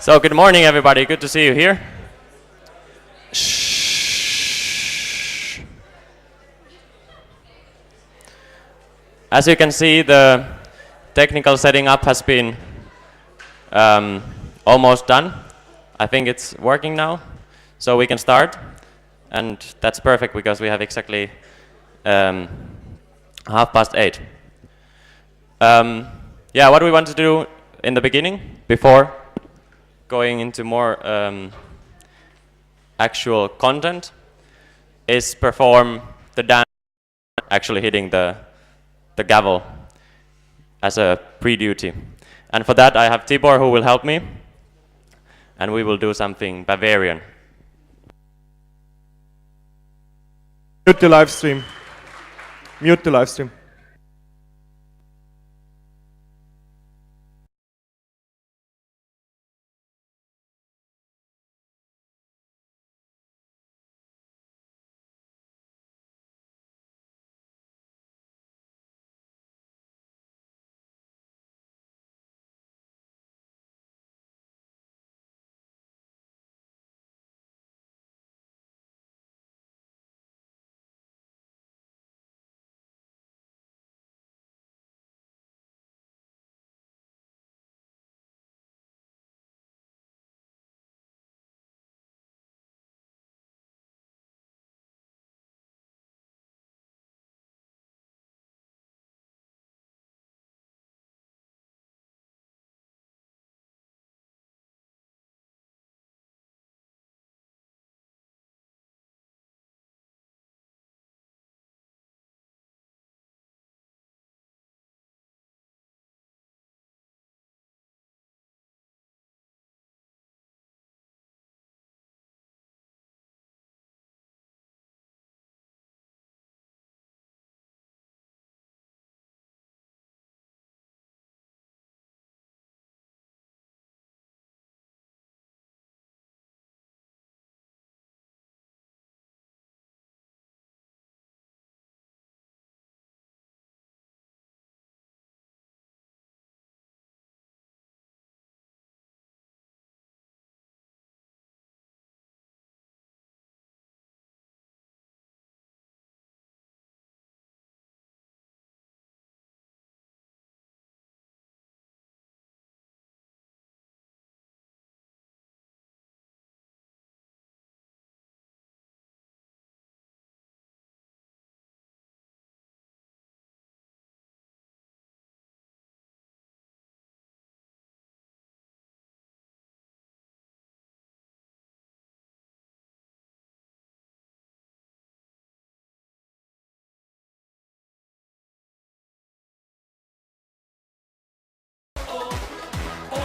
So good morning, everybody. Good to see you here. As you can see, the technical setting up has been almost done. I think it's working now, so we can start. And that's perfect because we have exactly 8:30. Yeah, what we want to do in the beginning, before going into more actual content, is perform the dance, actually hitting the gavel as a pre-duty. And for that I have Tibor who will help me, and we will do something Bavarian. Mute the live stream. Mute the live stream.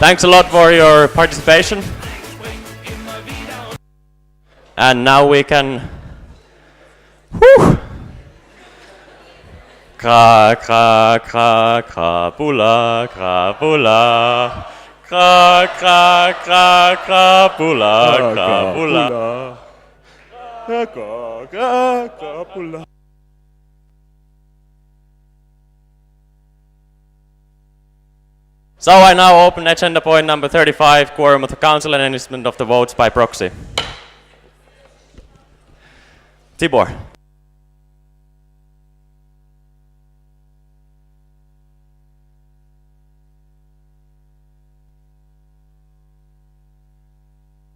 Thanks a lot for your participation. And now we can Kra kra kra kra pula kra kra kra kra pula. So I now open agenda point number 35, quorum of the council and enlistment of the votes by proxy. Tibor.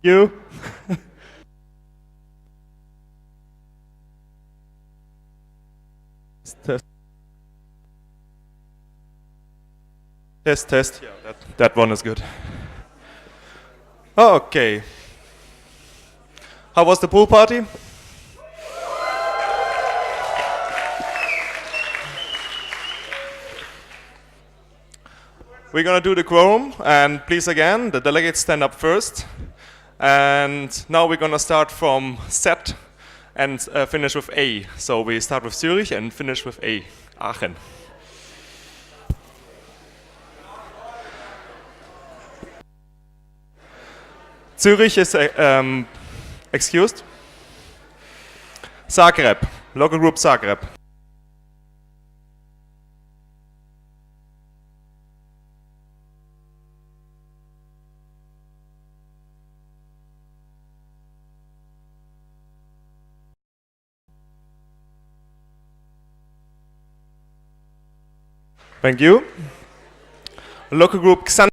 You. Test. Yeah, that one is good. Okay. How was the pool party? We're gonna do the quorum, and please again, the delegates stand up first. And now we're gonna start from Z and finish with A. So we start with Zurich and finish with A, Aachen. Zurich is excused. Zagreb, local group Zagreb. Thank you. Local group Xan.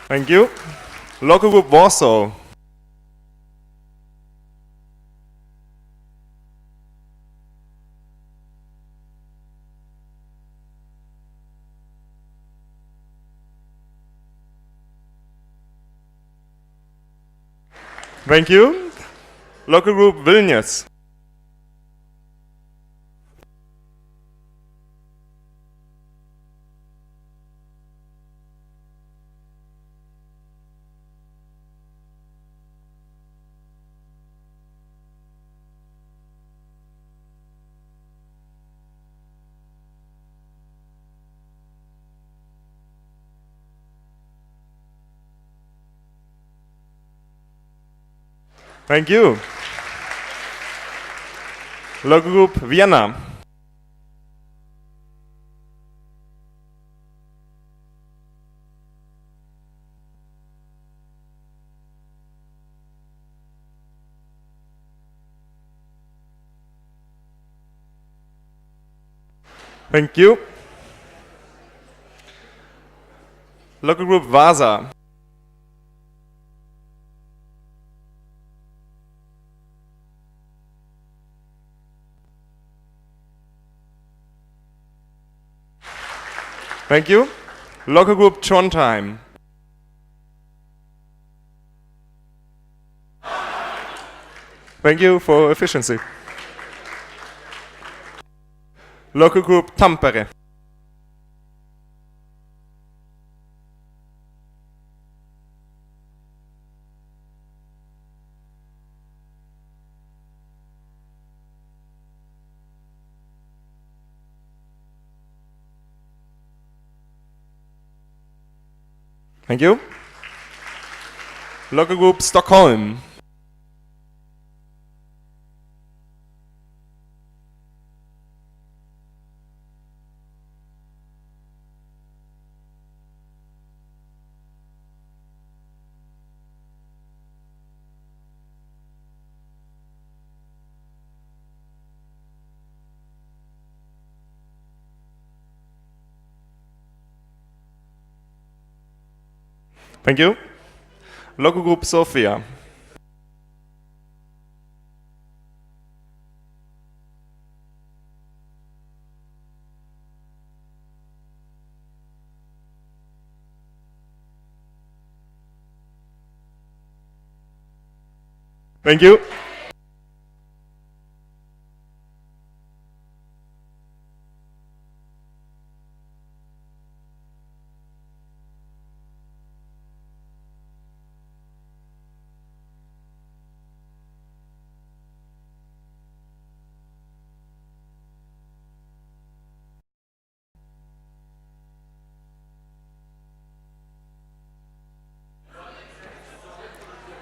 Thank you. Local group Warsaw. Thank you. Local group Vilnius. Thank you. Local group Vienna. Thank you. Local group Vasa. Thank you. Local group Trondheim. Thank you for efficiency. Local group Tampere. Thank you. Local group Stockholm. Thank you. Local group Sofia. Thank you.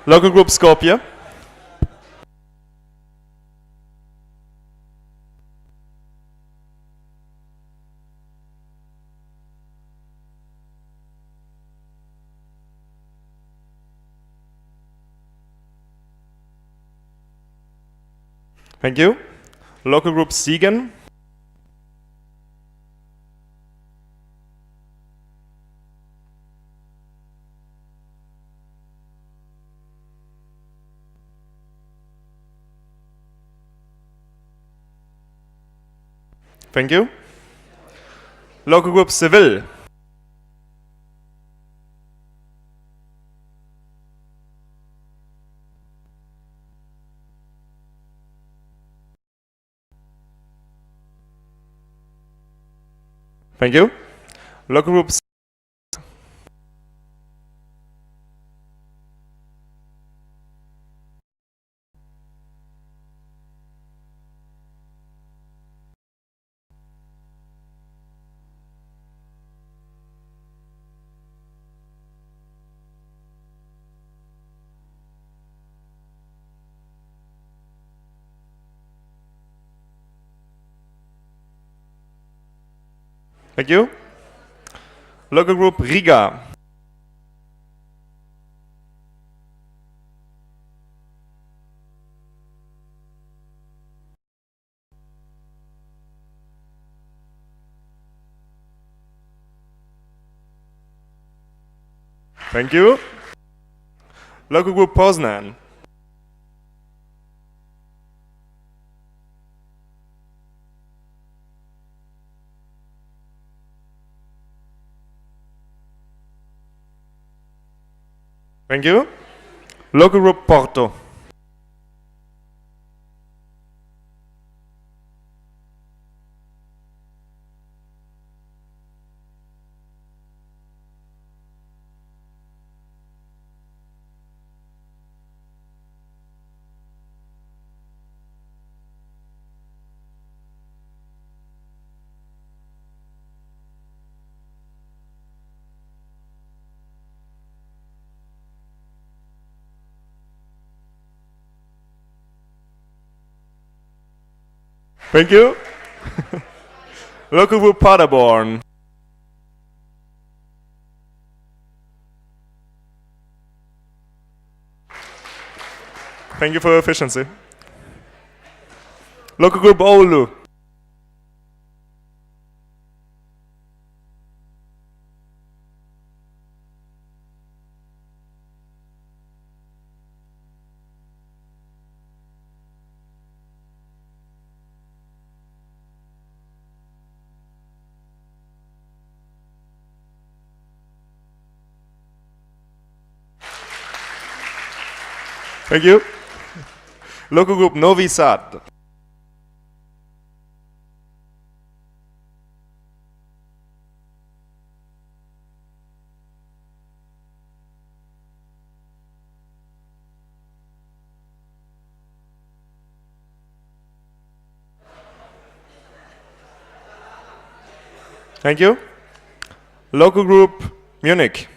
Local group Skopje. Thank you. Local group Siegen. Thank you. Local group Seville. Thank you. Local group Thank you. Local group Riga. Thank you. Local group Poznan. Thank you. Local group Porto. Thank you. Local group Paderborn. Thank you for your efficiency. Local group Oulu. Thank you. Local group Novi Sad. Thank you. Local group Munich.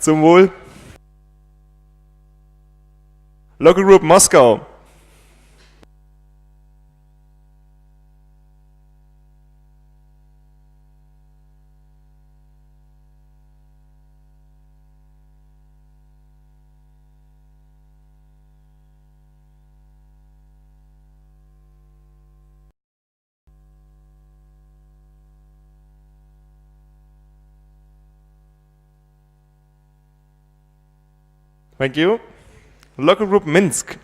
Zum Wohl. Local group Moscow. Thank you. Local group Minsk.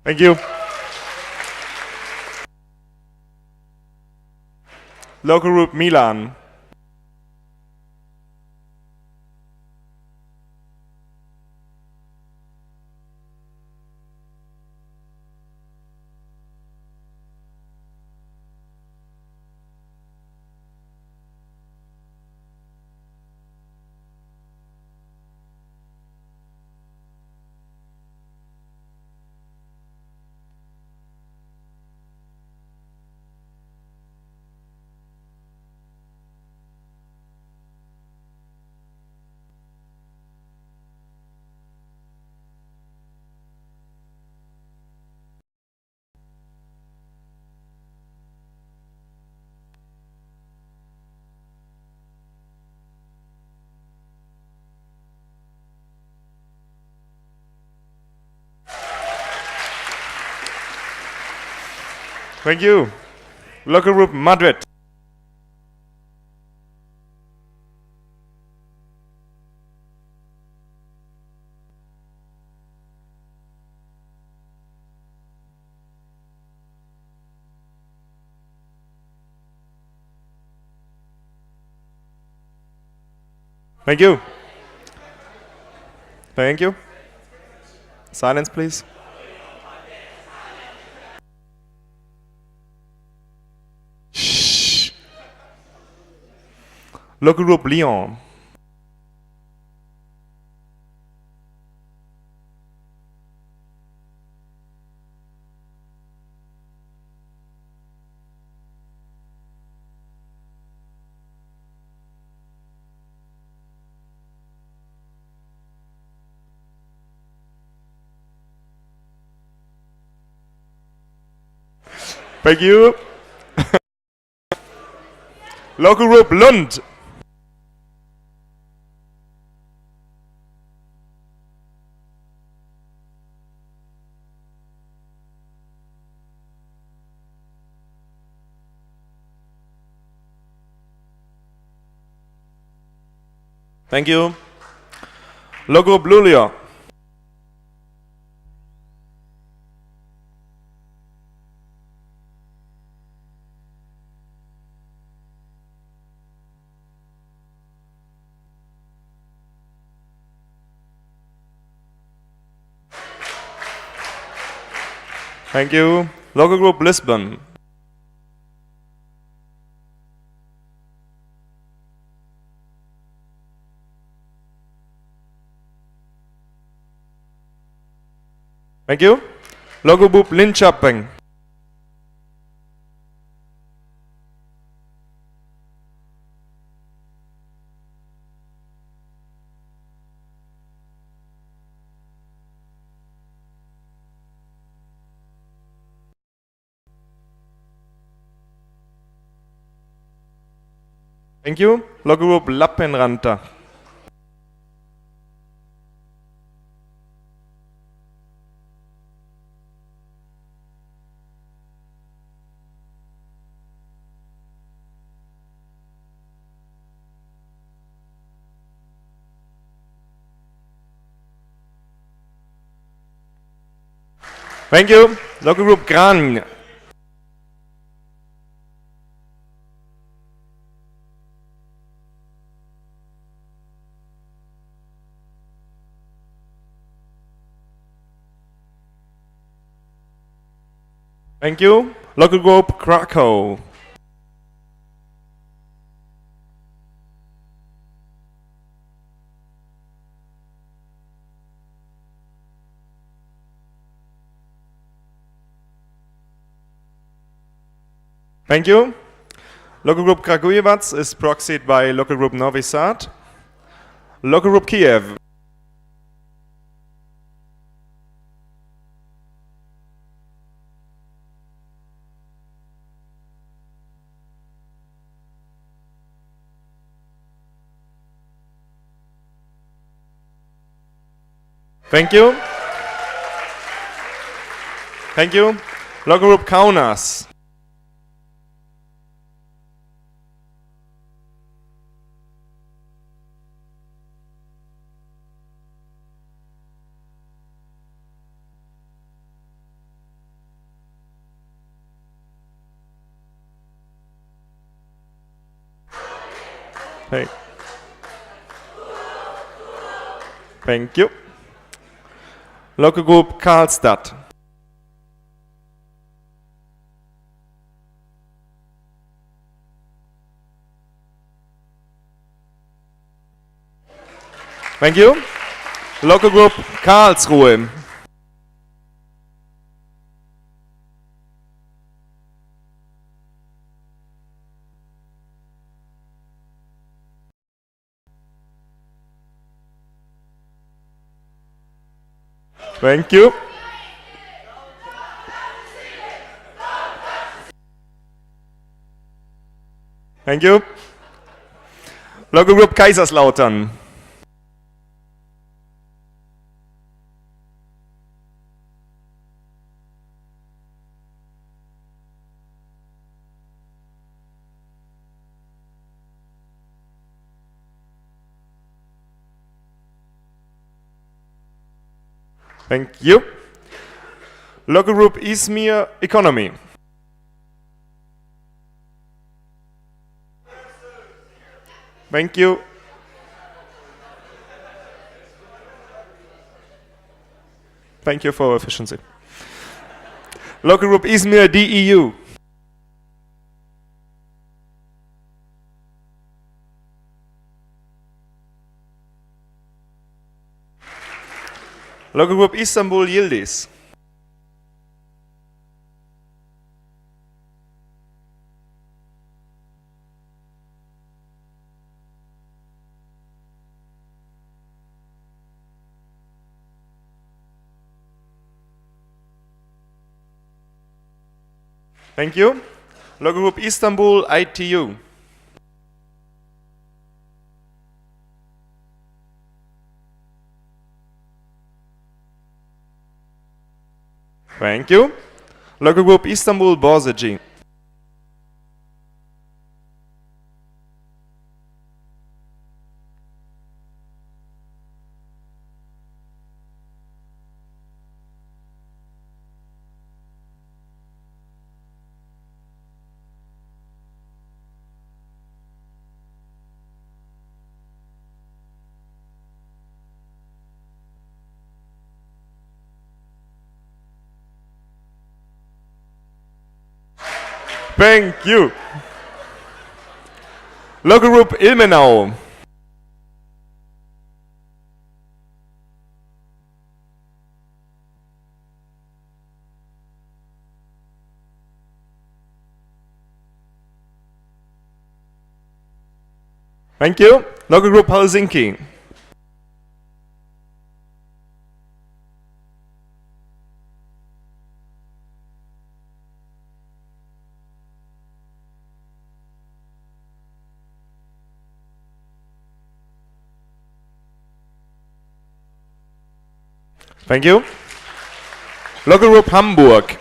Thank you. Local group Milan. Thank you. Local group Madrid. Thank you. Thank you. Silence, please. Shh. Local group Lyon. Thank you. Local group Lund. Thank you. Local group Luleå. Thank you. Local group Lisbon. Thank you. Local group Linköping. Thank you. Local group Lappenranta. Thank you. Local group Gran. Thank you. Local group Krakow. Thank you. Local group Kragujevac is proxied by local group Novi Sad. Local group Kiev. Thank you. Thank you. Local group Kaunas. Hey. Thank you. Local group Karlstad. Thank you. Local group Karlsruhe. Thank you. Thank you. Local group Kaiserslautern. Thank you. Local group Izmir Economy. Thank you. Thank you for efficiency. Local group Izmir DEU. Local group Istanbul Yildiz. Thank you. Local group Istanbul ITU. Thank you. Local group Istanbul Borseci. Thank you. Local group Ilmenau. Thank you. Local group Helsinki. Thank you. Local group Hamburg.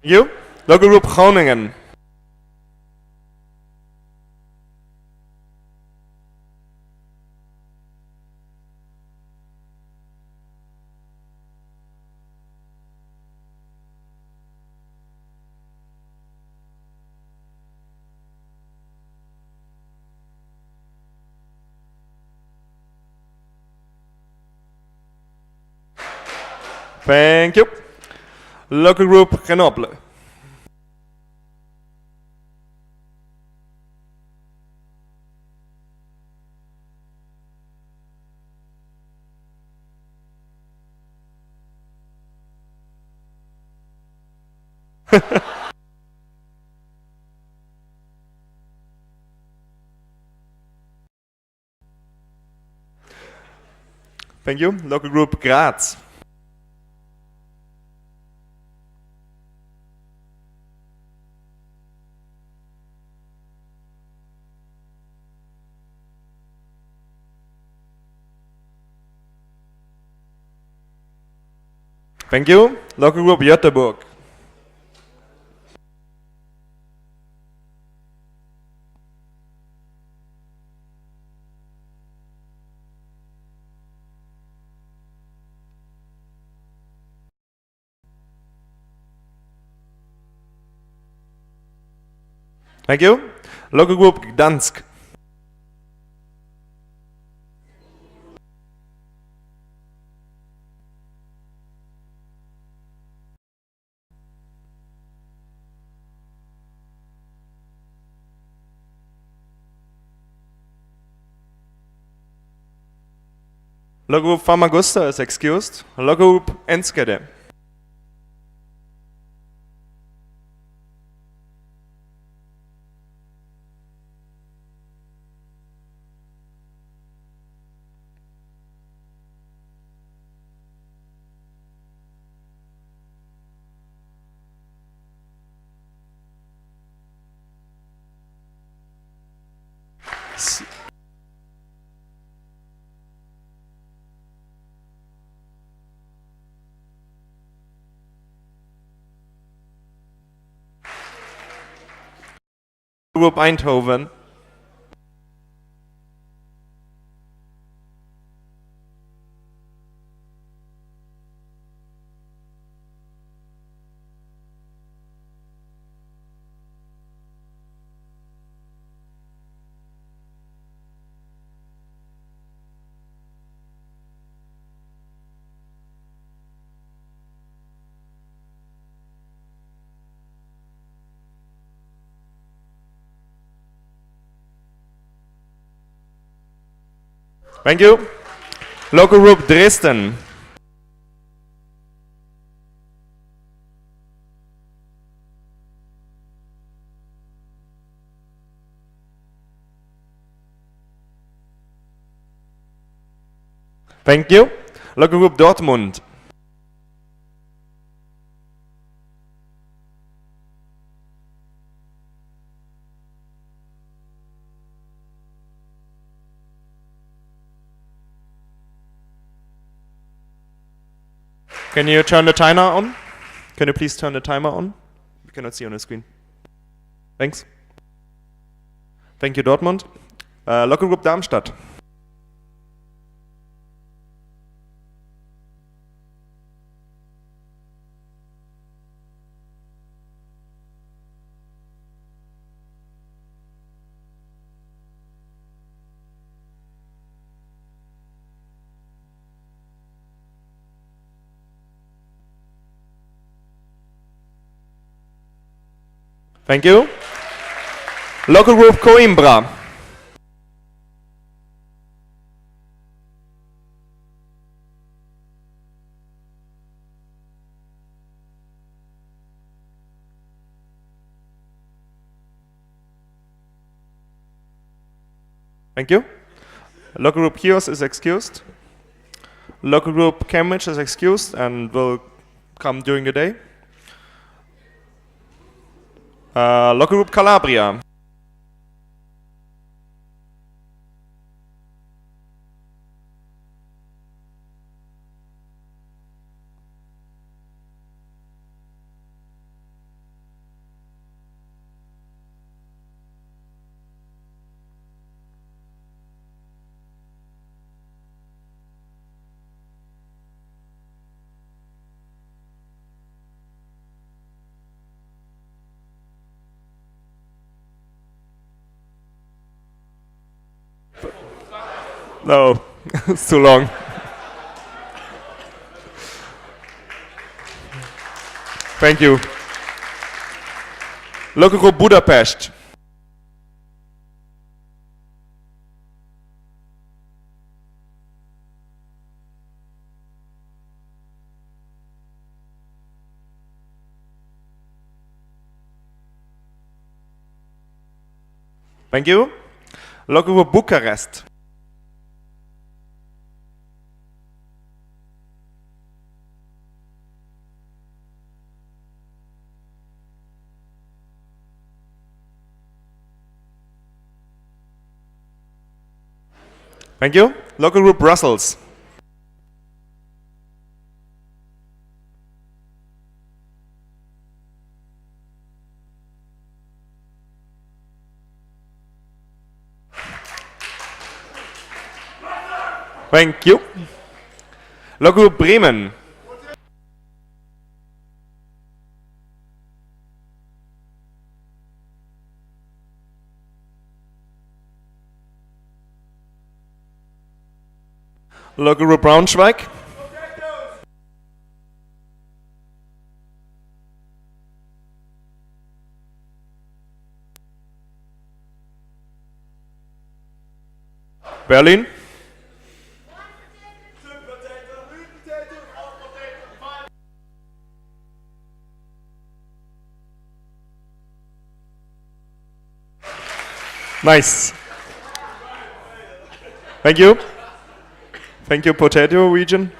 Thank you. Local group Groningen. Thank you. Local group Grenoble. Thank you. Local group Graz. Thank you. Local group Göteborg. Thank you. Local group Gdansk. Local group Famagusta is excused. Local group Enskede. Group Eindhoven. Thank you. Local Group Dresden. Thank you. Local Group Dortmund. Can you turn the timer on? Can you please turn the timer on? We cannot see on the screen. Thanks. Thank you, Dortmund. Local Group Darmstadt. Thank you. Local Group Coimbra. Thank you. Local Group Chios is excused. Local Group Cambridge is excused and will come during the day. Local Group Calabria. No, it's too long. Thank you. Local Group Budapest. Thank you. Local Group Bucharest. Thank you. Local Group Brussels. Thank you. Local Group Bremen. Local Group Braunschweig. Berlin. Nice. Thank you. Thank you, Potato Region.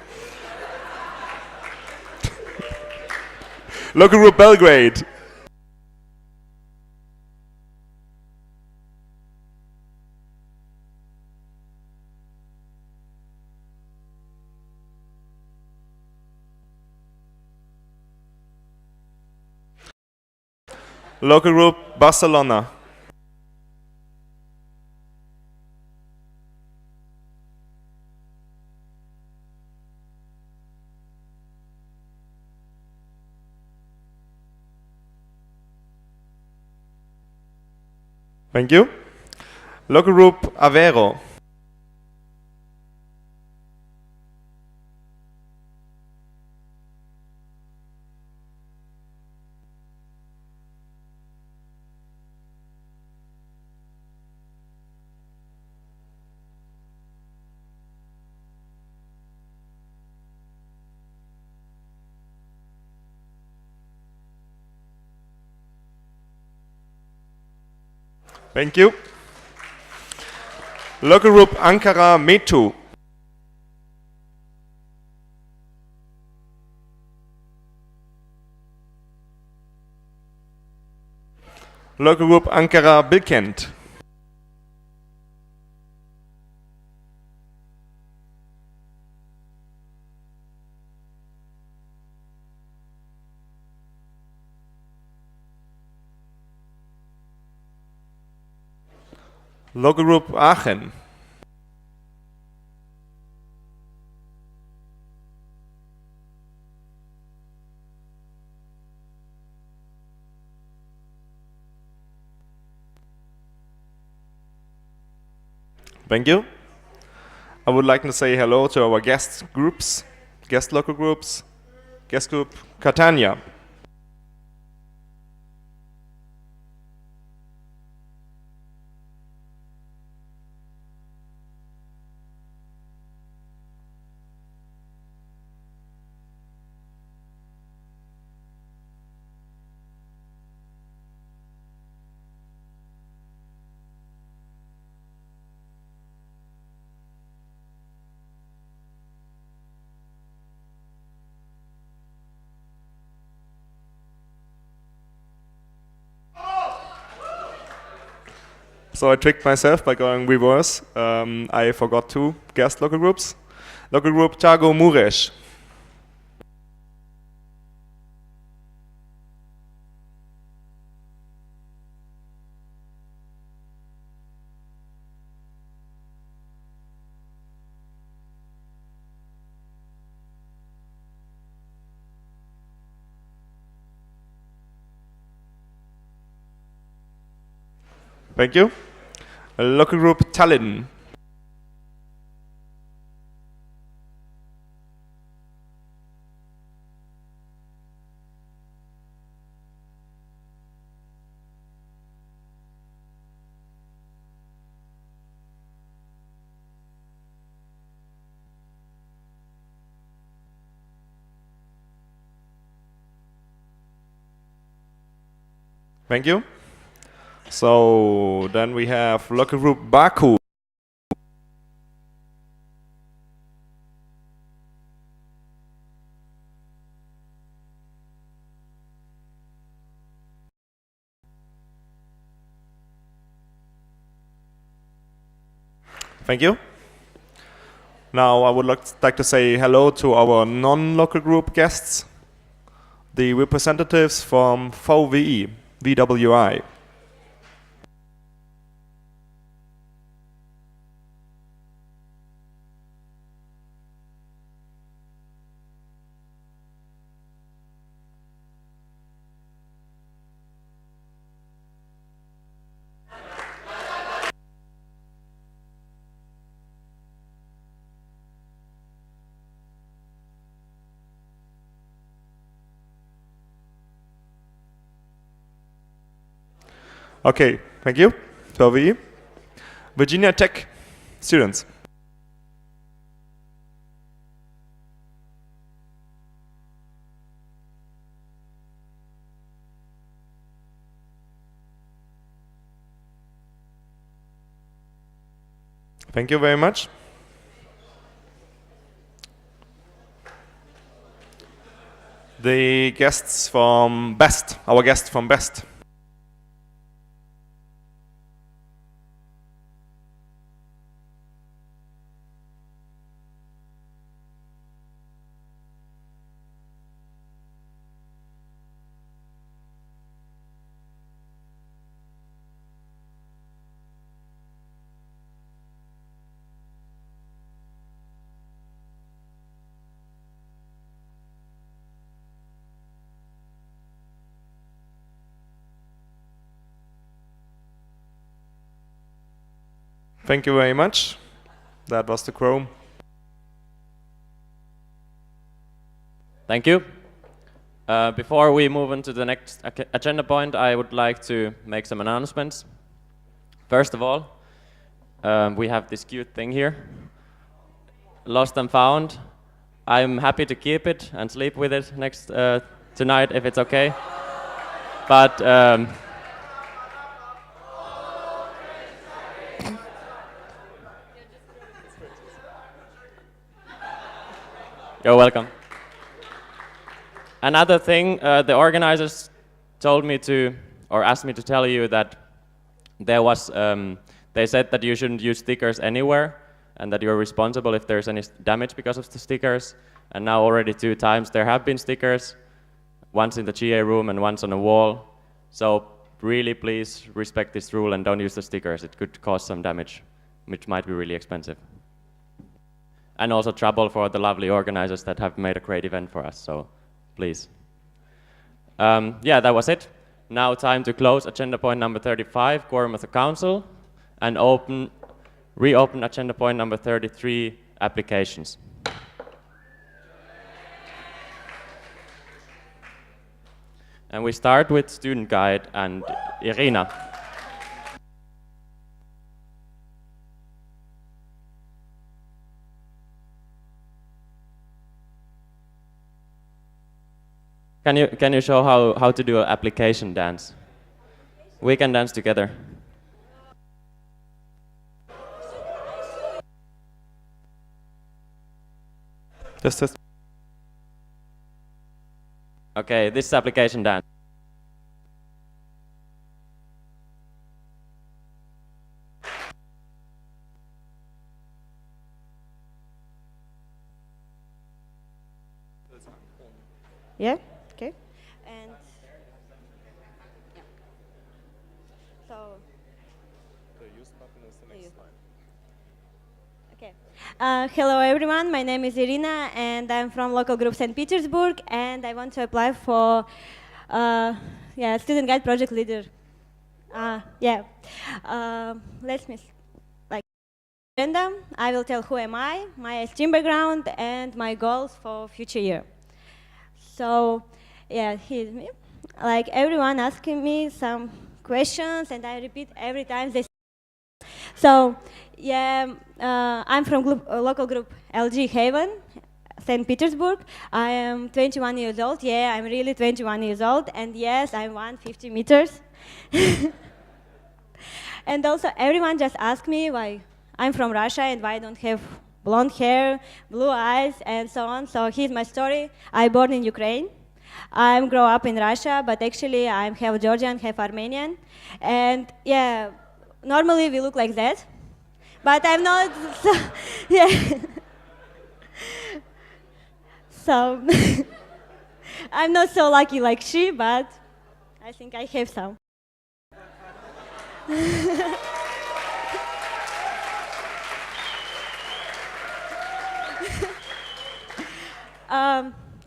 Local Group Belgrade. Local Group Barcelona. Thank you. Local group Avero. Thank you. Local group Ankara Metu. Local group Ankara Bilkent. Local group Aachen. Thank you. I would like to say hello to our guest groups, guest local groups, guest group Catania. So I tricked myself by going reverse. I forgot two guest local groups. Local group Targo Muresh. Thank you. Local group Tallinn. Thank you. So then we have local group Baku. Thank you. Now I would like to say hello to our non-local group guests, the representatives from VWI, VWI. Okay, thank you. VWI. Virginia Tech students. Thank you very much. The guests from BEST, our guest from BEST. Thank you very much. That was the Quorum. Thank you. Before we move on to the next agenda point, I would like to make some announcements. First of all, we have this cute thing here, lost and found. I'm happy to keep it and sleep with it next tonight if it's okay. But you're welcome. Another thing, the organizers told me to, or asked me to tell you that there was, they said that you shouldn't use stickers anywhere and that you're responsible if there's any damage because of the stickers. And now already 2 times there have been stickers, once in the GA room and once on a wall. So really please respect this rule and don't use the stickers. It could cause some damage, which might be really expensive. And also trouble for the lovely organizers that have made a great event for us, so please. Yeah, that was it. Now time to close agenda point number 35, Quorum of the Council, and reopen agenda point number 33, applications. And we start with student guide and Irina. Can you show how to do an application dance? We can dance together. Just. Okay, this is application dance. Yeah. Okay. And yeah. So. The use button is the next slide. Okay. Hello everyone, my name is Irina and I'm from local group St. Petersburg and I want to apply for student guide project leader. Let me agenda. I will tell who am I, my STEAM background and my goals for future year. So yeah, here's me. Like everyone asking me some questions and I repeat every time they. So yeah, I'm from local group LG Haven, St. Petersburg. I am 21 years old. Yeah, I'm really 21 years old. And yes, I won 50 meters. And also everyone just asked me why I'm from Russia and why I don't have blonde hair, blue eyes, and so on. So here's my story. I born in Ukraine. I grew up in Russia, but actually I'm half Georgian, half Armenian. And yeah, normally we look like that, but I'm not, so, yeah. So, I'm not so lucky like she, but I think I have some.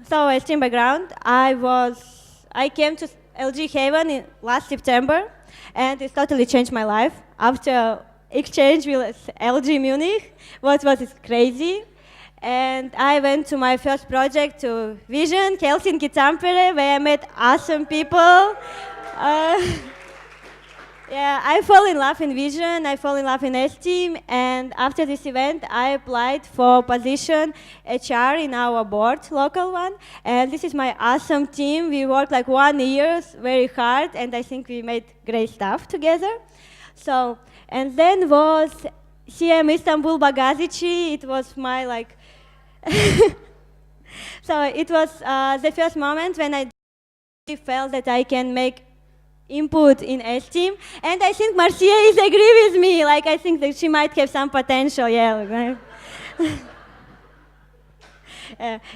So as team background, I came to LG Haven last September, and it totally changed my life. After exchange with LG Munich, what was crazy. And I went to my first project to Vision, Helsinki Tampere, where I met awesome people. Yeah, I fell in love in Vision, I fell in love in S-Team, and after this event, I applied for position HR in our board, local one, and this is my awesome team. We worked like 1 year, very hard, and I think we made great stuff together. So, and then was CM Istanbul Bagazici. It was my like, so it was the first moment when I felt that I can make input in S-Team, and I think Marcia is agree with me. Like I think that she might have some potential. Yeah,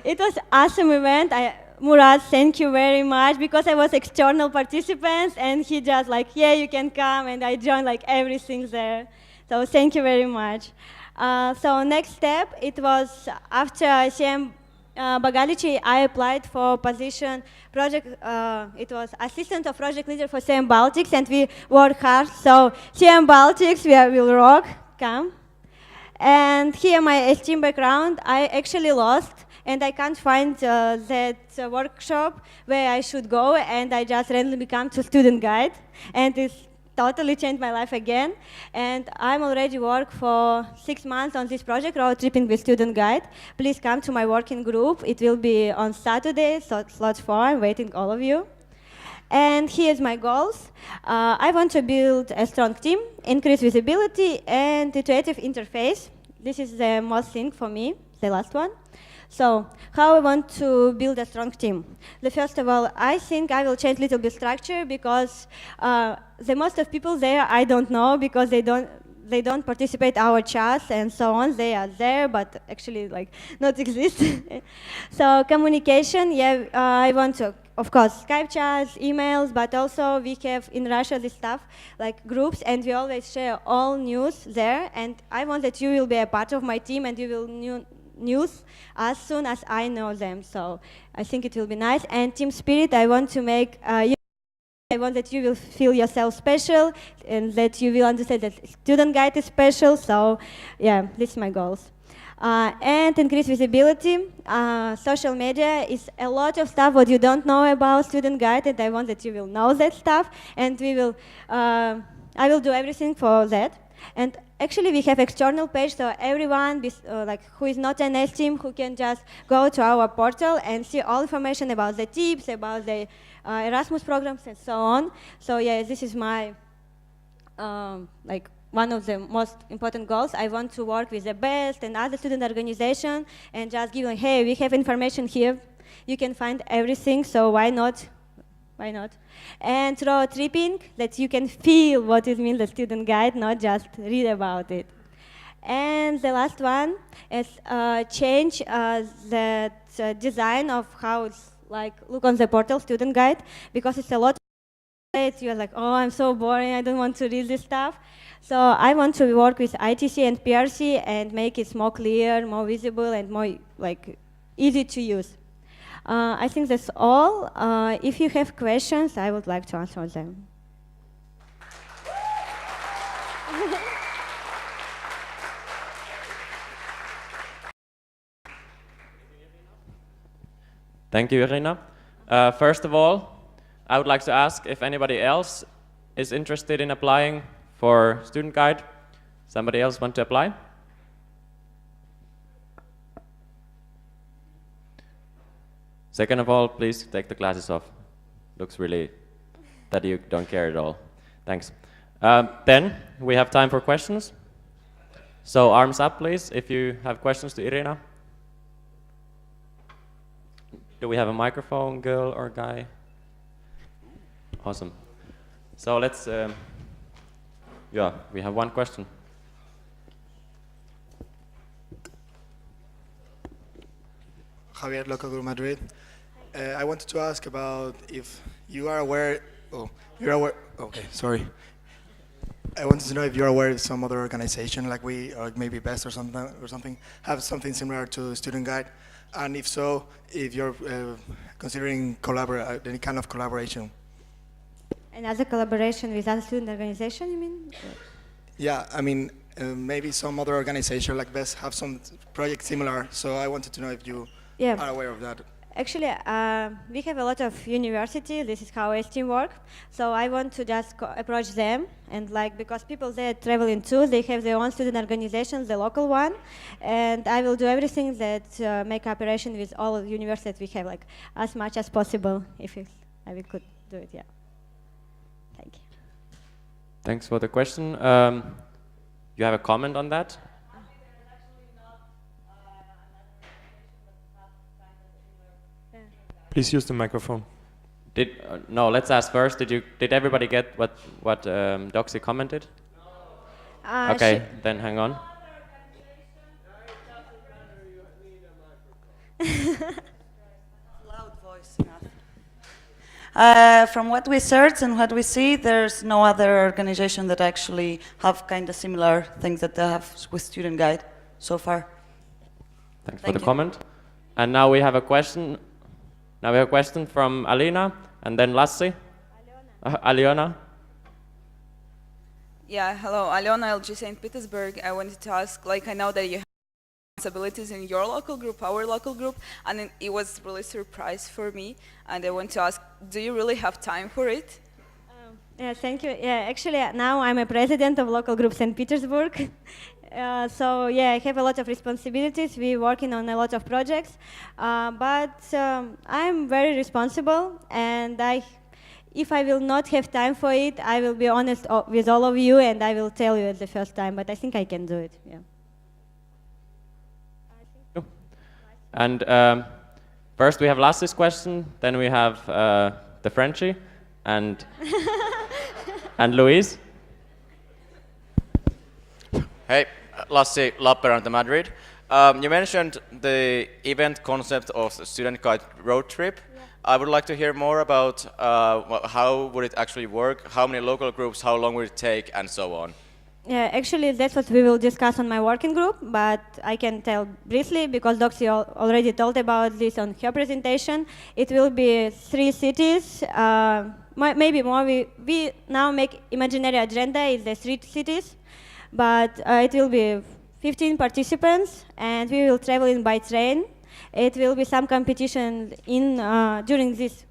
it was awesome event. Murat, thank you very much, because I was external participants, and he just like, yeah, you can come, and I joined like everything there. So thank you very much. So next step, it was after CM Bagalici, I applied for position project, it was assistant of project leader for CM Baltics, and we worked hard. So CM Baltics, we will rock. come. And here my STEAM background, I actually lost, and I can't find that workshop where I should go, and I just randomly come to student guide, and it's totally changed my life again. And I'm already work for 6 months on this project, road tripping with student guide. Please come to my working group. It will be on Saturday, so slot 4, I'm waiting all of you. And here's my goals. I want to build a strong team, increase visibility, and intuitive interface. This is the most thing for me, the last one. So, how I want to build a strong team? First of all, I think I will change a little bit structure because the most of people there I don't know because they don't participate our chats and so on. They are there, but actually like not exist. So communication, yeah, I want to, of course, Skype chats, emails, but also we have in Russia this stuff like groups, and we always share all news there. And I want that you will be a part of my team, and you will news as soon as I know them. So I think it will be nice. And team spirit, I want to make I want that you will feel yourself special and that you will understand that student guide is special. So yeah, this is my goals. And increase visibility. Social media is a lot of stuff what you don't know about student guide, and I want that you will know that stuff, and I will do everything for that. And actually, we have external page, so everyone like who is not an S team, who can just go to our portal and see all information about the tips, about the Erasmus programs, and so on. So yeah, this is my like one of the most important goals. I want to work with the best and other student organizations and just give them, hey, we have information here. You can find everything, so why not? Why not? And road tripping, that you can feel what it means, the student guide, not just read about it. And the last one is change the design of how it's like look on the portal student guide, because it's a lot. You're like, oh, I'm so boring, I don't want to read this stuff. So I want to work with ITC and PRC and make it more clear, more visible, and more like easy to use. I think that's all. If you have questions, I would like to answer them. Thank you, Irina. First of all, I would like to ask if anybody else is interested in applying for student guide. Somebody else want to apply? Second of all, please take the glasses off. Looks really that you don't care at all. Thanks. Then we have time for questions. So arms up, please, if you have questions to Irina. Do we have a microphone, girl or guy? Awesome. So let's, yeah, we have one question. Javier, local group Madrid. I wanted to ask about if you are aware, okay, sorry. I wanted to know if you're aware of some other organization like we, or maybe BEST or something, have something similar to Student Guide, and if so, if you're considering any kind of collaboration. Another collaboration with other student organization, you mean? Yeah, I mean, maybe some other organization like BEST have some project similar, so I wanted to know if you are aware of that. Actually, we have a lot of university. This is how our team work. So I want to just approach them, and like because people there traveling too, they have their own student organizations, the local one, and I will do everything that make cooperation with all of the universities that we have, like as much as possible, if we could do it. Yeah. Thank you. Thanks for the question. You have a comment on that? Please use the microphone. No, let's ask first. Did everybody get what Doxy commented? Okay, then hang on. Loud voice enough. From what we search and what we see, there's no other organization that actually have kind of similar things that they have with Student Guide so far. Thanks for the comment. And now we have a question. Now we have a question from Alina, and then Lassi. Aliona. Yeah, hello, Alena, LG St. Petersburg. I wanted to ask, like, I know that you have responsibilities in your local group, our local group, and it was really a surprise for me. And I want to ask, do you really have time for it? Yeah, thank you. Yeah, actually, now I'm a president of local group St. Petersburg. So yeah, I have a lot of responsibilities. We're working on a lot of projects, but I'm very responsible, and if I will not have time for it, I will be honest with all of you, and I will tell you at the first time. But I think I can do it. Yeah. And first we have Lassie's question, then we have the Frenchie, and and Louise. Hey, Lassi Lappeenranta, Madrid. You mentioned the event concept of the student guide road trip. Yeah. I would like to hear more about how would it actually work, how many local groups, how long would it take, and so on. Yeah, actually, that's what we will discuss on my working group, but I can tell briefly because Doxy already told about this on her presentation. It will be 3 cities, maybe more. We now make imaginary agenda is the 3 cities, but it will be 15 participants, and we will travel in by train. It will be some competition during this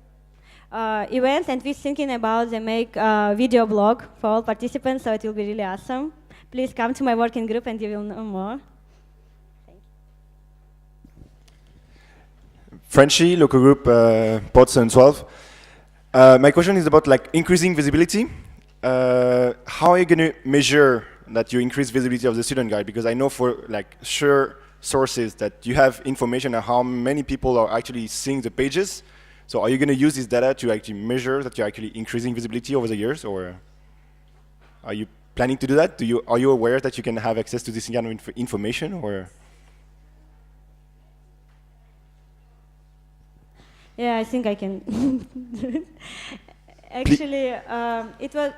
events, and we're thinking about the make video blog for all participants, so it will be really awesome. Please come to my working group and you will know more. Thank you. Frenchie, local group Pod 712. My question is about like increasing visibility. How are you going to measure that you increase visibility of the student guide? Because I know for like sure sources that you have information on how many people are actually seeing the pages. So are you going to use this data to actually measure that you're actually increasing visibility over the years, or are you planning to do that? Are you aware that you can have access to this kind of information, or? Yeah, I think I can. Actually,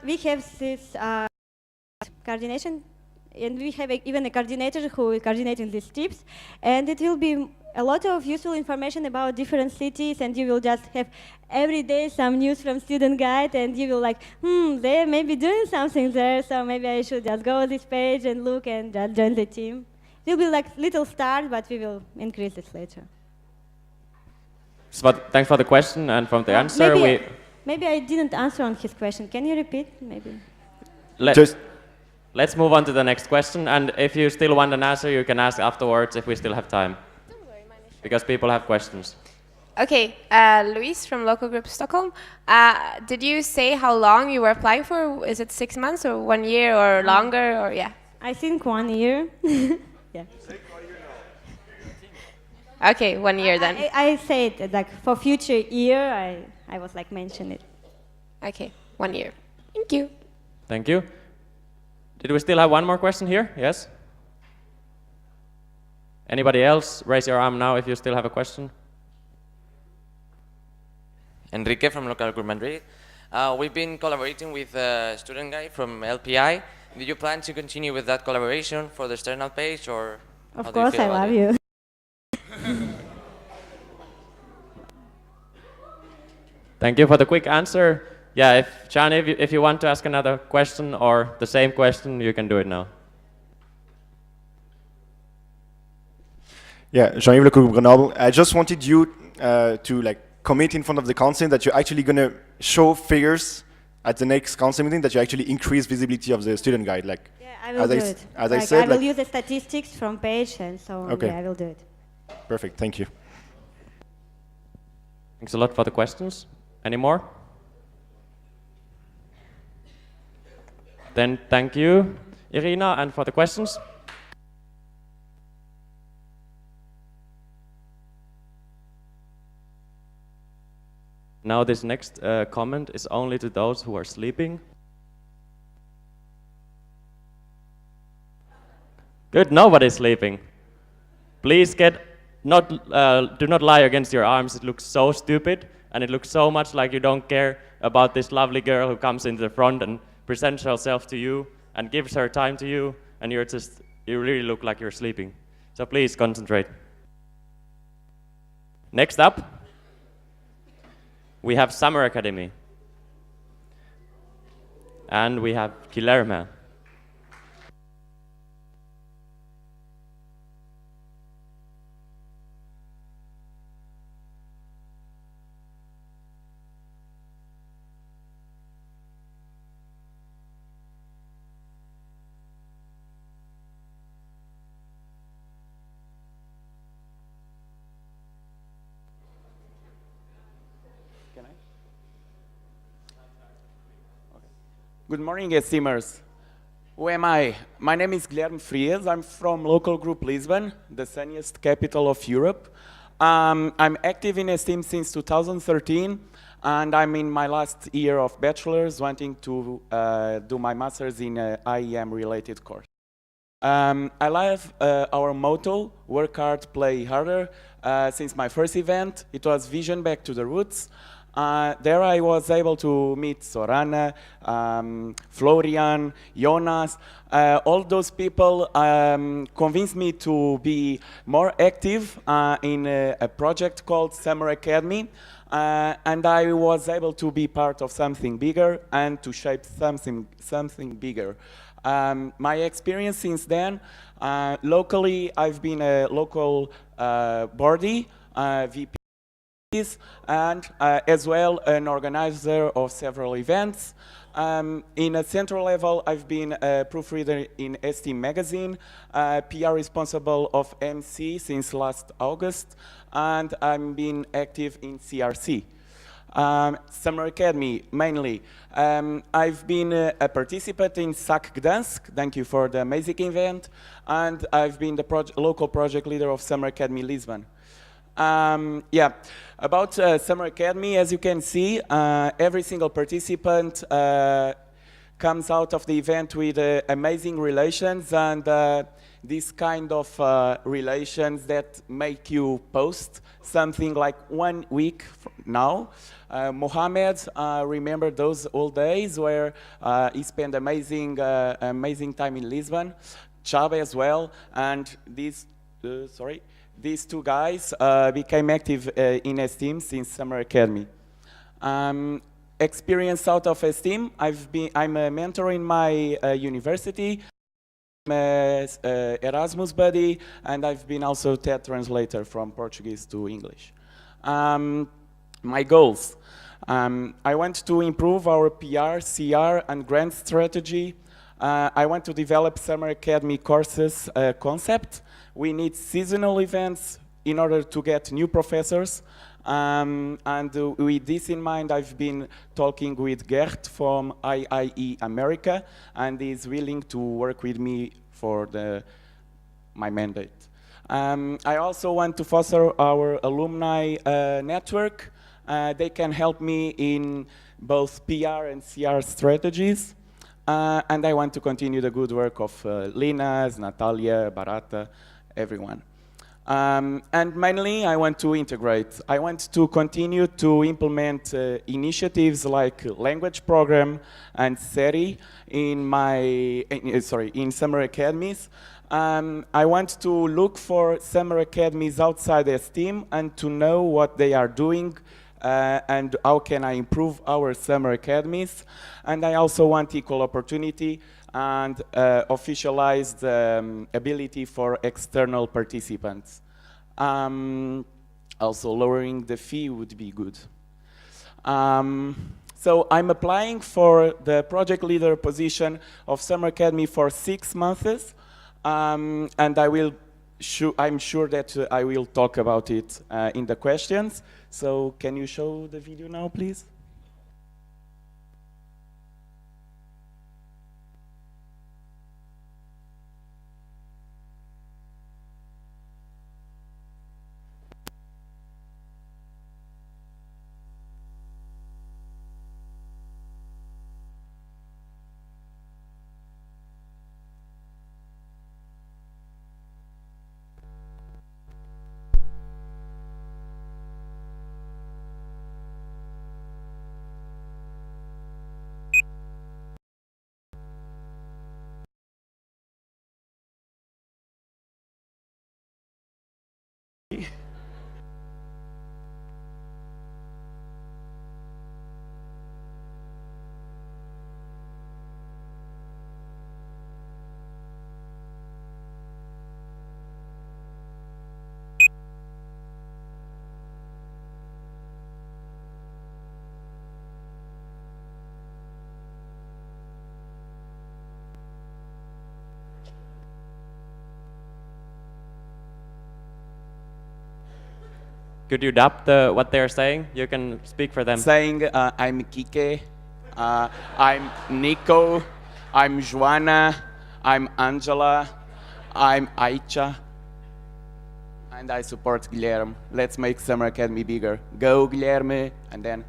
we have this coordination, and we have even a coordinator who is coordinating these tips, and it will be a lot of useful information about different cities, and you will just have every day some news from student guide, and you will like, they may be doing something there, so maybe I should just go this page and look and just join the team. It will be like little start, but we will increase this later. So, thanks for the question and from the answer. Maybe I didn't answer on his question. Can you repeat, maybe? Let's move on to the next question, and if you still want an answer, you can ask afterwards if we still have time. Because people have questions. Okay, Luis from local group Stockholm. Did you say how long you were applying for? Is it 6 months or 1 year or longer, or yeah? I think 1 year. Yeah. Okay, 1 year then. I said like for future year. I was like mention it. Okay, 1 year. Thank you. Thank you. Did we still have one more question here? Yes. Anybody else? Raise your arm now if you still have a question. Enrique from local group Madrid. We've been collaborating with a student guy from LPI. Do you plan to continue with that collaboration for the external page, or? Of course, I love you. Thank you for the quick answer. Yeah, John, if you want to ask another question or the same question, you can do it now. Yeah, Jean-Yves Le Coupe Grenoble. I just wanted you to like commit in front of the council that you're actually going to show figures at the next council meeting that you actually increase visibility of the student guide. Like, yeah, I will do it. As like, I said, I will use the statistics from page and so on. Okay. Yeah, I will do it. Perfect. Thank you. Thanks a lot for the questions. Any more? Then thank you, Irina, and for the questions. Now this next comment is only to those who are sleeping. Good, nobody's sleeping. Please do not lie against your arms. It looks so stupid, and it looks so much like you don't care about this lovely girl who comes into the front and presents herself to you and gives her time to you, and you really look like you're sleeping. So please concentrate. Next up, we have Summer Academy. And we have Guilherme. Good morning, esteemers. Who am I? My name is Guilherme Frias. I'm from local group Lisbon, the sunniest capital of Europe. I'm active in Esteem since 2013, and I'm in my last year of bachelor's, wanting to do my master's in IEM-related course. I love our motto, work hard, play harder. Since my first event, it was Vision Back to the Roots. There I was able to meet Sorana, Florian, Jonas. All those people convinced me to be more active in a project called Summer Academy. And I was able to be part of something bigger and to shape something bigger. My experience since then, locally I've been a local body, VP, and as well an organizer of several events. In a central level, I've been a proofreader in Esteem magazine, PR responsible of MC since last August, and I'm been active in CRC. Summer Academy, mainly. I've been a participant in SAC Gdansk, thank you for the amazing event, and I've been the local project leader of Summer Academy Lisbon. Yeah, about Summer Academy, as you can see, every single participant comes out of the event with amazing relations, and this kind of relations that make you post something like 1 week from now. Mohammed, remember those old days where he spent amazing time in Lisbon. Chab as well, and these two guys became active in Esteem since Summer Academy. Experience out of Esteem, I'm a mentor in my university, I'm a Erasmus buddy, and I've been also TED translator from Portuguese to English. My goals. I want to improve our PR, CR, and grant strategy. I want to develop Summer Academy courses concept. We need seasonal events in order to get new professors. And with this in mind, I've been talking with Gert from IIE America, and he's willing to work with me for my mandate. I also want to foster our alumni network. They can help me in both PR and CR strategies. And I want to continue the good work of Linas, Natalia, Barata, everyone. And mainly, I want to integrate. I want to continue to implement initiatives like language program and SERI in summer academies. I want to look for summer academies outside Esteem and to know what they are doing and how can I improve our summer academies. And I also want equal opportunity and officialized ability for external participants. Also lowering the fee would be good. So I'm applying for the project leader position of Summer Academy for 6 months, and I'm sure that I will talk about it in the questions. So can you show the video now, please? Could you adapt what they're saying? You can speak for them. Saying, I'm Kike, I'm Nico, I'm Joanna, I'm Angela, I'm Aicha, and I support Guilherme. Let's make Summer Academy bigger. Go, Guilherme, and then...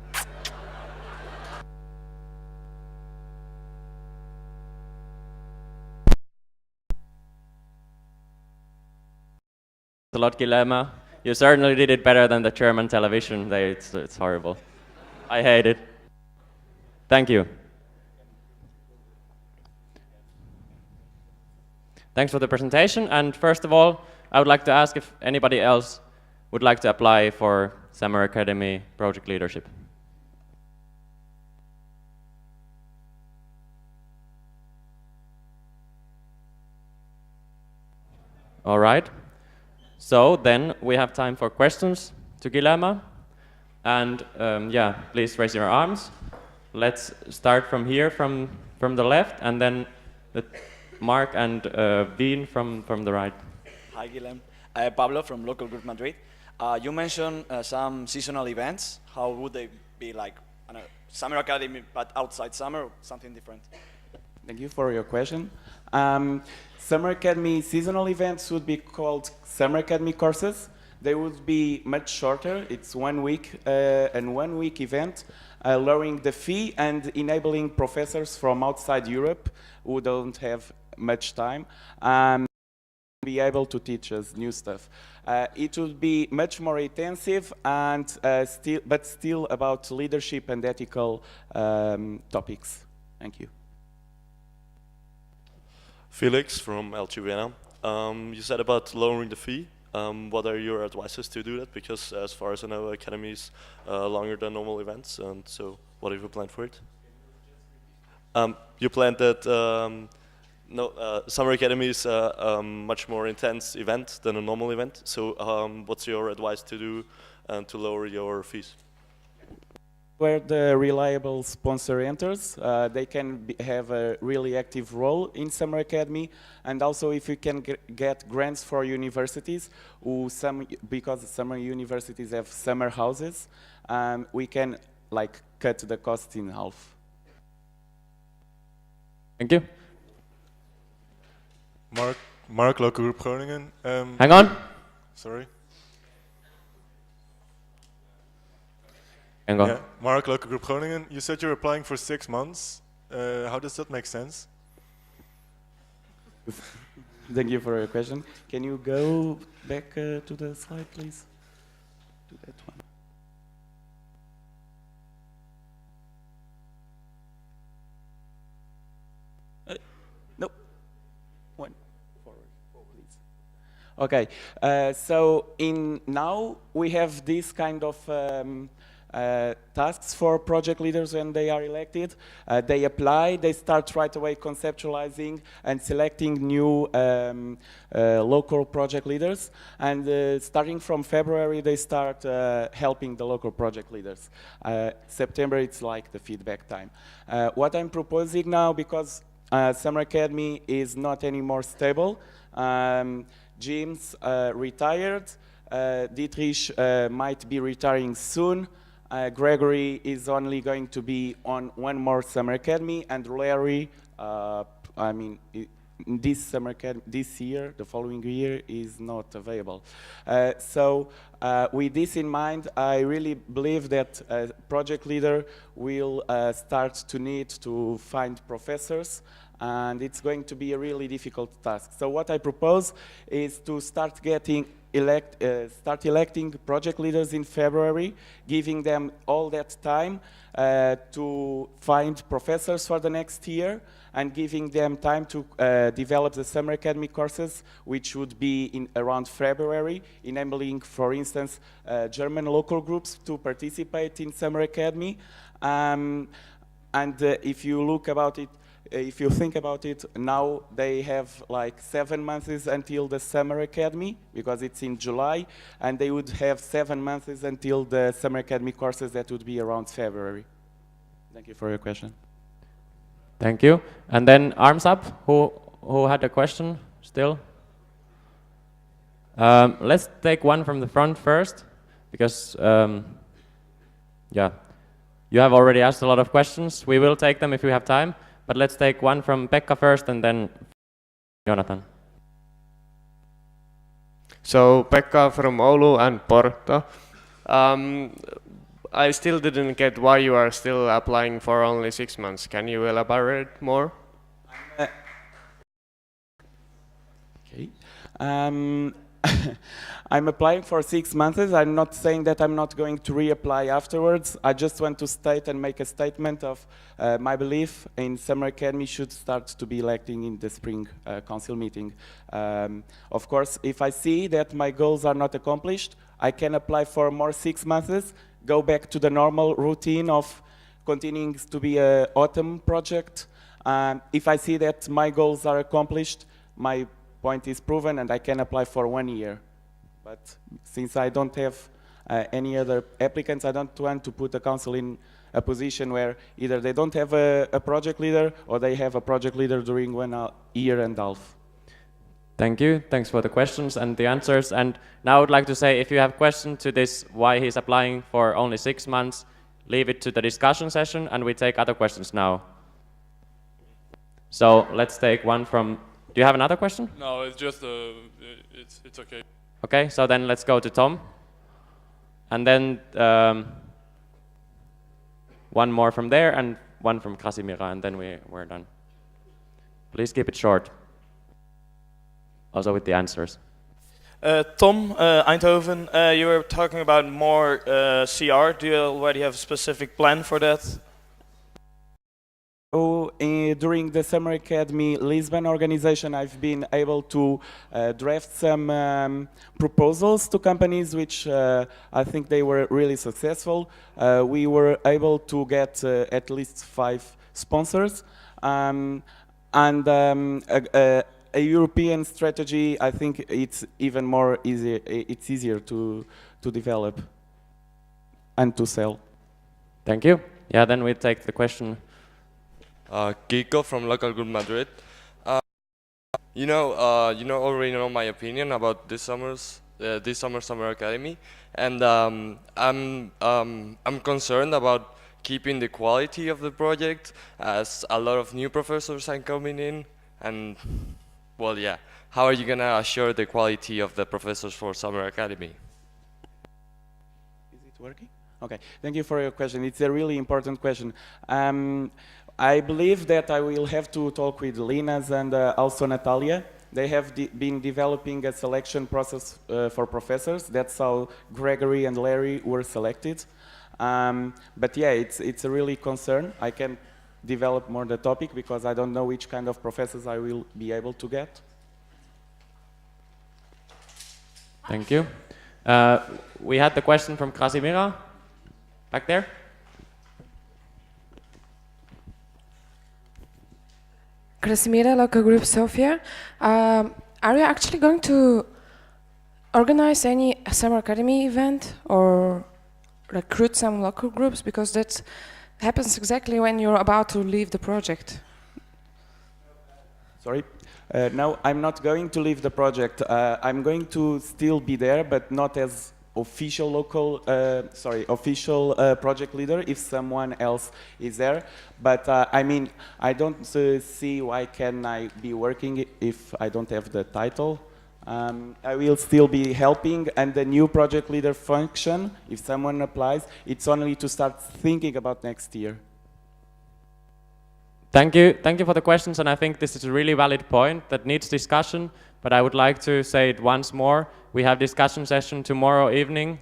A lot, Guillermo. You certainly did it better than the German television. It's horrible. I hate it. Thank you. Thanks for the presentation. And first of all, I would like to ask if anybody else would like to apply for Summer Academy project leadership. All right. So then we have time for questions to Guillermo. And yeah, please raise your arms. Let's start from here, from the left, and then Mark and Dean from the right. Hi, Guilherme. Pablo from Local Group Madrid. You mentioned some seasonal events. How would they be, like, I don't know, Summer Academy, but outside summer, or something different? Thank you for your question. Summer Academy seasonal events would be called Summer Academy courses. They would be much shorter. It's 1 week and 1 week event, lowering the fee and enabling professors from outside Europe who don't have much time be able to teach us new stuff. It would be much more intensive and still about leadership and ethical topics. Thank you. Felix from LT Vienna. You said about lowering the fee. What are your advices to do that? Because as far as I know, Academy is longer than normal events, and so what have you planned for it? You planned that Summer Academy is a much more intense event than a normal event. So what's your advice to do to lower your fees? Where the reliable sponsor enters, they can have a really active role in Summer Academy, and also if you can get grants for universities, because summer universities have summer houses, we can like cut the cost in half. Thank you. Mark, Local Group Groningen. Hang on. Sorry. Yeah. Mark, Local Group Groningen. You said you're applying for 6 months. How does that make sense? Thank you for your question. Can you go back to the slide, please? To that one. No. One. Forward, please. Okay. So now we have this kind of tasks for project leaders when they are elected. They apply, they start right away conceptualizing and selecting new local project leaders. And starting from February, they start helping the local project leaders. September, it's like the feedback time. What I'm proposing now, because Summer Academy is not anymore stable, Jim's retired, Dietrich might be retiring soon, Gregory is only going to be on one more Summer Academy, and Larry, this Summer Academy, this year, the following year, is not available. So with this in mind, I really believe that a project leader will start to need to find professors, and it's going to be a really difficult task. So what I propose is to start electing project leaders in February, giving them all that time to find professors for the next year, and giving them time to develop the Summer Academy courses, which would be in around February, enabling, for instance, German local groups to participate in Summer Academy. And if you look about it, if you think about it, now they have like 7 months until the Summer Academy, because it's in July, and they would have 7 months until the Summer Academy courses that would be around February. Thank you for your question. Thank you. And then arms up, who had a question still? Let's take one from the front first, because, yeah. You have already asked a lot of questions. We will take them if we have time, but let's take one from Pekka first and then Jonathan. So Pekka from Oulu and Porto. I still didn't get why you are still applying for only 6 months. Can you elaborate more? Okay. I'm applying for 6 months. I'm not saying that I'm not going to reapply afterwards. I just want to state and make a statement of my belief in Summer Academy should start to be electing in the spring council meeting. Of course, if I see that my goals are not accomplished, I can apply for more 6 months, go back to the normal routine of continuing to be an autumn project. If I see that my goals are accomplished, my point is proven and I can apply for 1 year. But since I don't have any other applicants, I don't want to put the council in a position where either they don't have a project leader or they have a project leader during 1 year and a half. Thank you. Thanks for the questions and the answers. And now I would like to say, if you have questions to this, why he's applying for only 6 months, leave it to the discussion session and we take other questions now. So let's take one from, do you have another question? No, it's just, it's okay. Okay, so then let's go to Tom. And then one more from there and one from Krasimira, and then we're done. Please keep it short. Also with the answers. Tom, Eindhoven, you were talking about more CR. Do you already have a specific plan for that? So, during the Summer Academy Lisbon organization, I've been able to draft some proposals to companies which I think they were really successful. We were able to get at least 5 sponsors. A European strategy, I think it's even more easier. It's easier to develop and to sell. Thank you. Yeah, then we take the question. Kiko from Local Group Madrid. You already know my opinion about this summer's Summer Academy, and I'm concerned about keeping the quality of the project, as a lot of new professors are coming in, and well, yeah. How are you gonna assure the quality of the professors for Summer Academy? Is it working? Okay, thank you for your question. It's a really important question. I believe that I will have to talk with Linas and also Natalia. They have been developing a selection process for professors. That's how Gregory and Larry were selected. But yeah, it's a really concern. I can develop more the topic because I don't know which kind of professors I will be able to get. Thank you. We had the question from Krasimira, back there. Krasimira, Local Group Sofia. Are you actually going to organize any Summer Academy event or recruit some local groups? Because that happens exactly when you're about to leave the project. Sorry. No, I'm not going to leave the project. I'm going to still be there, but not as official official project leader if someone else is there. But I mean, I don't see why can I be working if I don't have the title. I will still be helping, and the new project leader function, if someone applies, it's only to start thinking about next year. Thank you for the questions, and I think this is a really valid point that needs discussion, but I would like to say it once more. We have discussion session tomorrow evening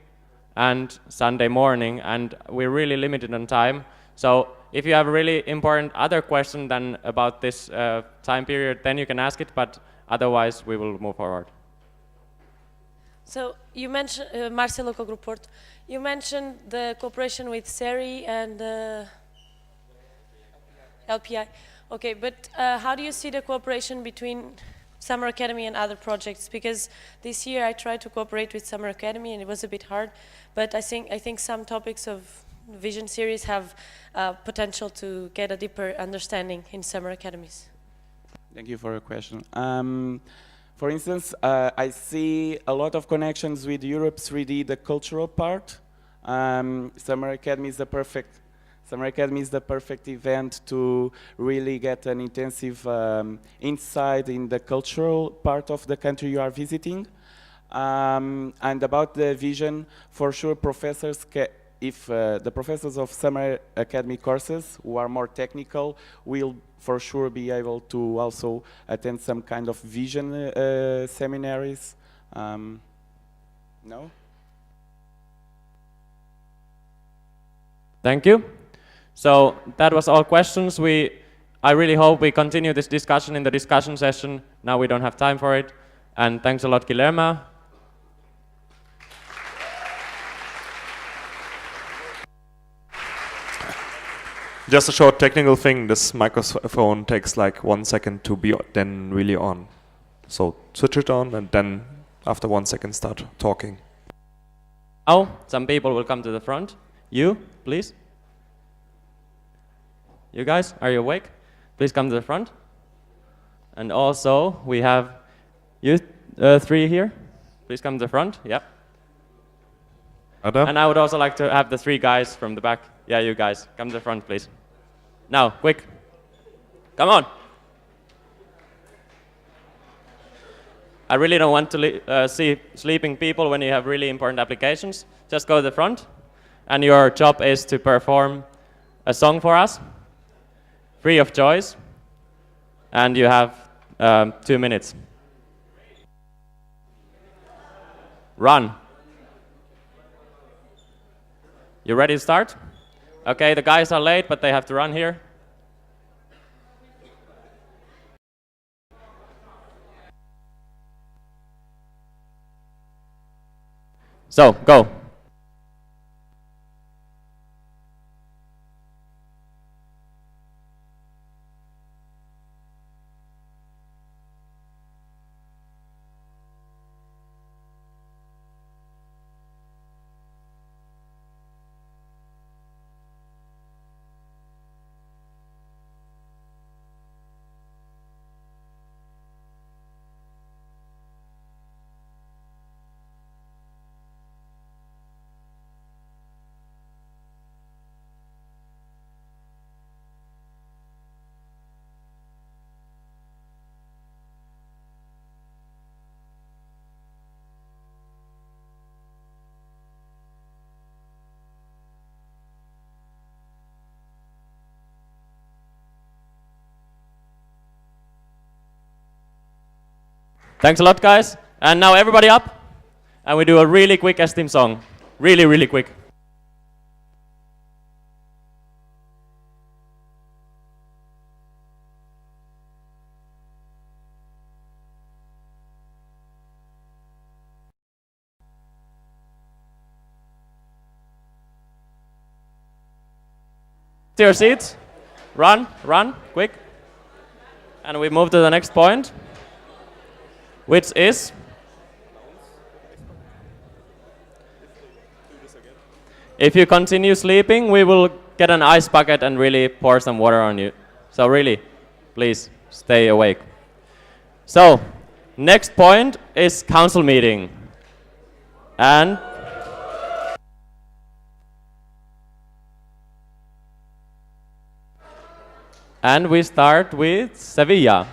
and Sunday morning, and we're really limited on time. So if you have a really important other question than about this time period, then you can ask it, but otherwise we will move forward. So you mentioned, Marcelo, Local Group Porto, you mentioned the cooperation with SERI and LPI. Okay, but how do you see the cooperation between Summer Academy and other projects? Because this year I tried to cooperate with Summer Academy and it was a bit hard, but I think some topics of Vision series have potential to get a deeper understanding in Summer Academies. Thank you for your question. For instance, I see a lot of connections with Europe 3D, the cultural part. Summer Academy is the perfect Summer Academy is the perfect event to really get an intensive insight in the cultural part of the country you are visiting. And about the vision, for sure, professors, if the professors of Summer Academy courses who are more technical will for sure be able to also attend some kind of vision seminaries. No? Thank you. So that was all questions. I really hope we continue this discussion in the discussion session. Now we don't have time for it. And thanks a lot, Guillermo. Just a short technical thing, this microphone takes like 1 second to be then really on. So switch it on and then after 1 second start talking. Oh, some people will come to the front. You, please. You guys, are you awake? Please come to the front. And also, we have you three here. Please come to the front. Yep. Adam? And I would also like to have the three guys from the back. Yeah, you guys, come to the front, please. Now, quick. Come on. I really don't want to see sleeping people when you have really important applications. Just go to the front. And your job is to perform a song for us, free of choice. And you have 2 minutes. Run. You ready to start? Okay, the guys are late, but they have to run here. So, go. Thanks a lot, guys. And now everybody up. And we do a really quick esteem song. Really, really quick. To your seats. Run, run, quick. And we move to the next point, which is if you continue sleeping, we will get an ice bucket and really pour some water on you. So really, please stay awake. So, next point is council meeting. And we start with Sevilla.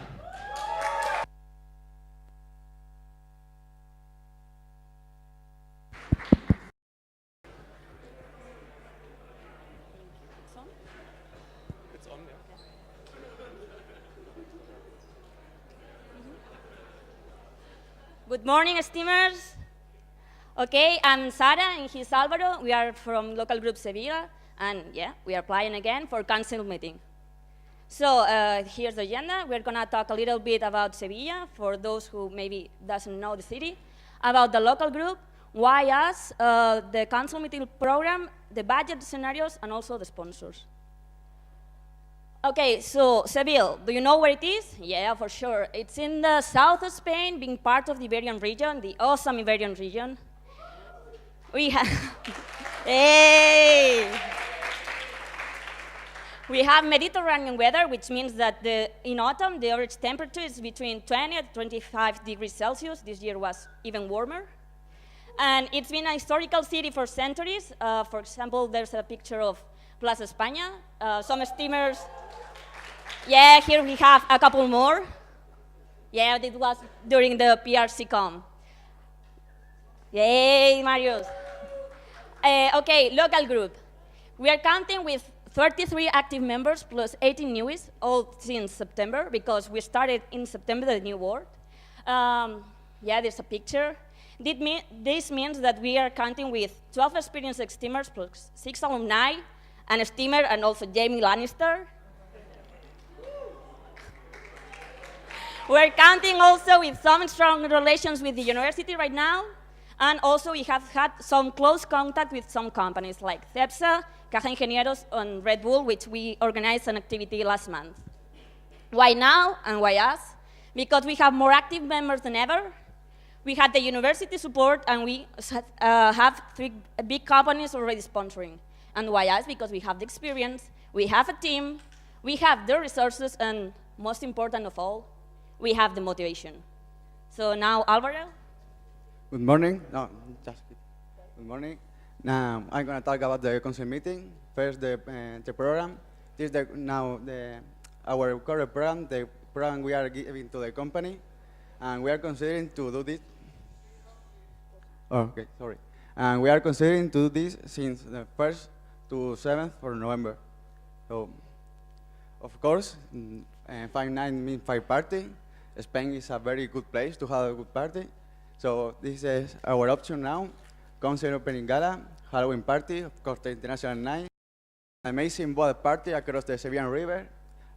Good morning, steamers. Okay, I'm Sara and he's Alvaro. We are from local group Sevilla, and yeah, we are applying again for council meeting. So here's the agenda. We're gonna talk a little bit about Sevilla for those who maybe doesn't know the city, about the local group, why us, the council meeting program, the budget scenarios, and also the sponsors. Okay, so Seville, do you know where it is? Yeah, for sure. It's in the south of Spain, being part of the Iberian region, the awesome Iberian region. We have, hey! We have Mediterranean weather, which means that in autumn, the average temperature is between 20 and 25 degrees Celsius. This year was even warmer. And it's been a historical city for centuries. For example, there's a picture of plus España. Some steamers. Yeah, here we have a couple more. Yeah, it was during the PRCCom. Yay, Marius. Okay, local group. We are counting with 33 active members plus 18 newies, all since September, because we started in September the new board. Yeah, there's a picture. This means that we are counting with 12 experienced steamers plus 6 alumni, and a steamer, and also Jamie Lannister. We're counting also with some strong relations with the university right now, and also we have had some close contact with some companies like CEPSA, Caja Ingenieros, and Red Bull, which we organized an activity last month. Why now and why us? Because we have more active members than ever. We had the university support, and we have 3 big companies already sponsoring. And why us? Because we have the experience, we have a team, we have the resources, and most important of all, we have the motivation. So now, Alvaro? Good morning. No, just good morning. Now I'm going to talk about the council meeting. First, the program. This is our current program, the program we are giving to the company, and we are considering to do this. Oh, okay, sorry. And we are considering to do this since the 1st to 7th for November. So, of course, 5-9 means 5 party. Spain is a very good place to have a good party. So this is our option now. Concert opening gala, Halloween party, of course the international night, amazing boat party across the Sevillayan River,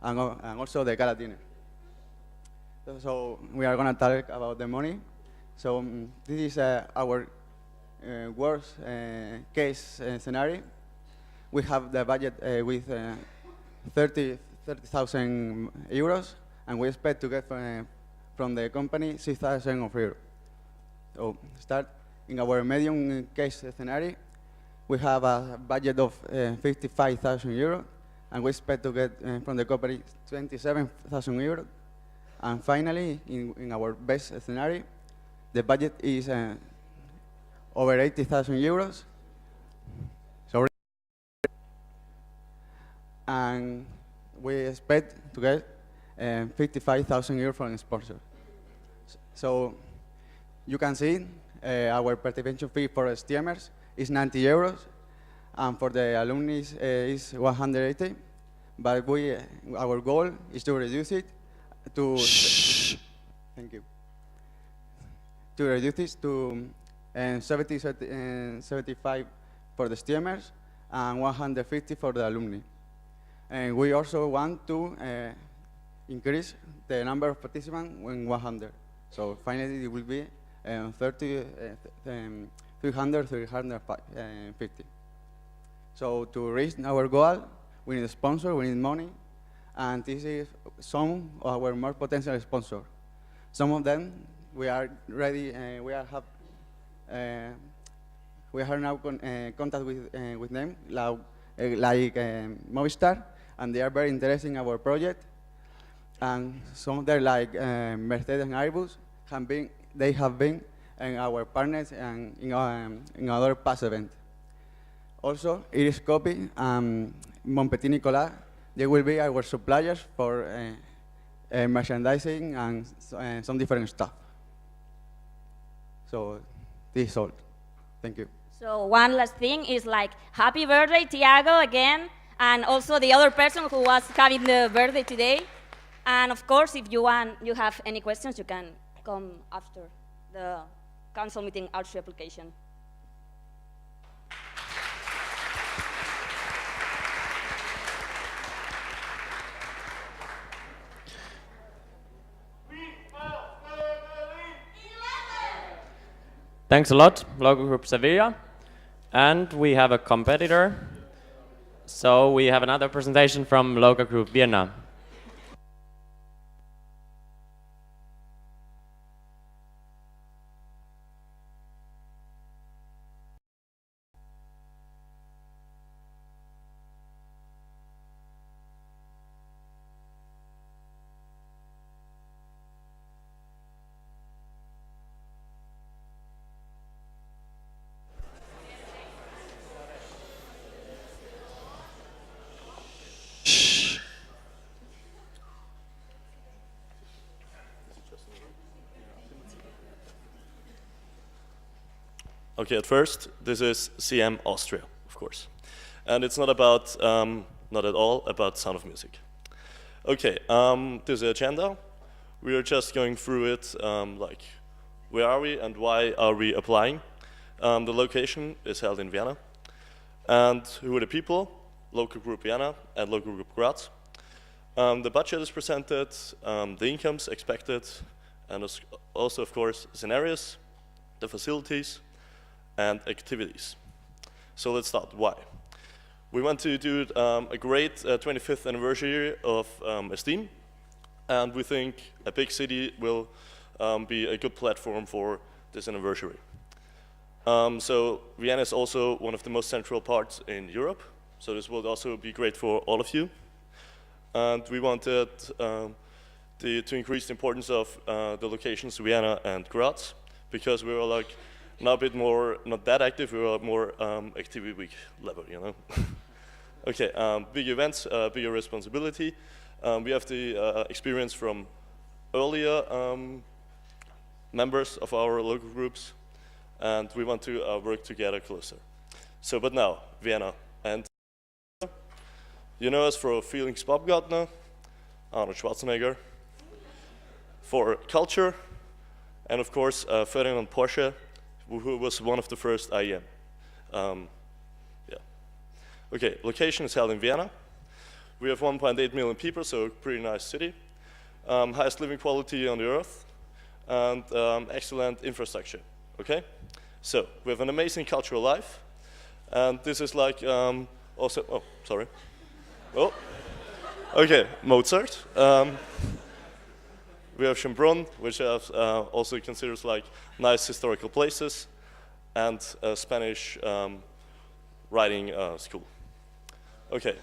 and also the gala dinner. So we are going to talk about the money. So this is our worst case scenario. We have the budget with 30,000 euros, and we expect to get from the company 6,000 euros. So start in our medium case scenario, we have a budget of 55,000 euros, and we expect to get from the company 27,000 euros. And finally, in our best scenario, the budget is over 80,000 euros. Sorry. And we expect to get 55,000 euros from sponsors. So you can see our participation fee for STMers is 90 euros, and for the alumni is 180. But our goal is to reduce it to. Thank you. To reduce this to 75 for the STMers and 150 for the alumni. And we also want to increase the number of participants in 100. So finally, it will be 350. So to reach our goal, we need a sponsor, we need money, and this is some of our more potential sponsors. Some of them we are ready. We are now contact with them, like Movistar, and they are very interested in our project. And some of them, like Mercedes and Airbus, they have been our partners and in other past events. Also, Iris Copy and Montpetit Nicolas, they will be our suppliers for merchandising and some different stuff. So this is all. Thank you. So one last thing is like, happy birthday, Tiago, again, and also the other person who was having the birthday today. And of course, if you have any questions, you can come after the council meeting outreach application. Thanks a lot, Local Group Sevilla. And we have a competitor. So we have another presentation from Local Group Vienna. Okay, at first, this is CM Austria, of course. And it's not about, not at all, about Sound of Music. Okay, this is the agenda. We are just going through it, like, where are we and why are we applying? The location is held in Vienna. And who are the people? Local group Vienna and local group Graz. The budget is presented, the incomes expected, and also, of course, scenarios, the facilities, and activities. So let's start. Why? We want to do a great 25th anniversary of Esteem, and we think a big city will be a good platform for this anniversary. So Vienna is also one of the most central parts in Europe, so this will also be great for all of you. And we wanted to increase the importance of the locations Vienna and Graz, because we were like now a bit more, not that active, we were more activity week level, you know. Okay, big events, bigger responsibility. We have the experience from earlier members of our local groups, and we want to work together closer. So, but now, Vienna. And you know us for Felix Baumgartner, Arnold Schwarzenegger, for culture, and of course, Ferdinand Porsche, who was one of the first IEM. Yeah. Okay, location is held in Vienna. We have 1.8 million people, so a pretty nice city. Highest living quality on the earth, and excellent infrastructure, okay? So, we have an amazing cultural life, and this is like also, oh, sorry. Oh, okay, Mozart. We have Schönbrunn, which also considers like nice historical places, and a Spanish writing school. Okay,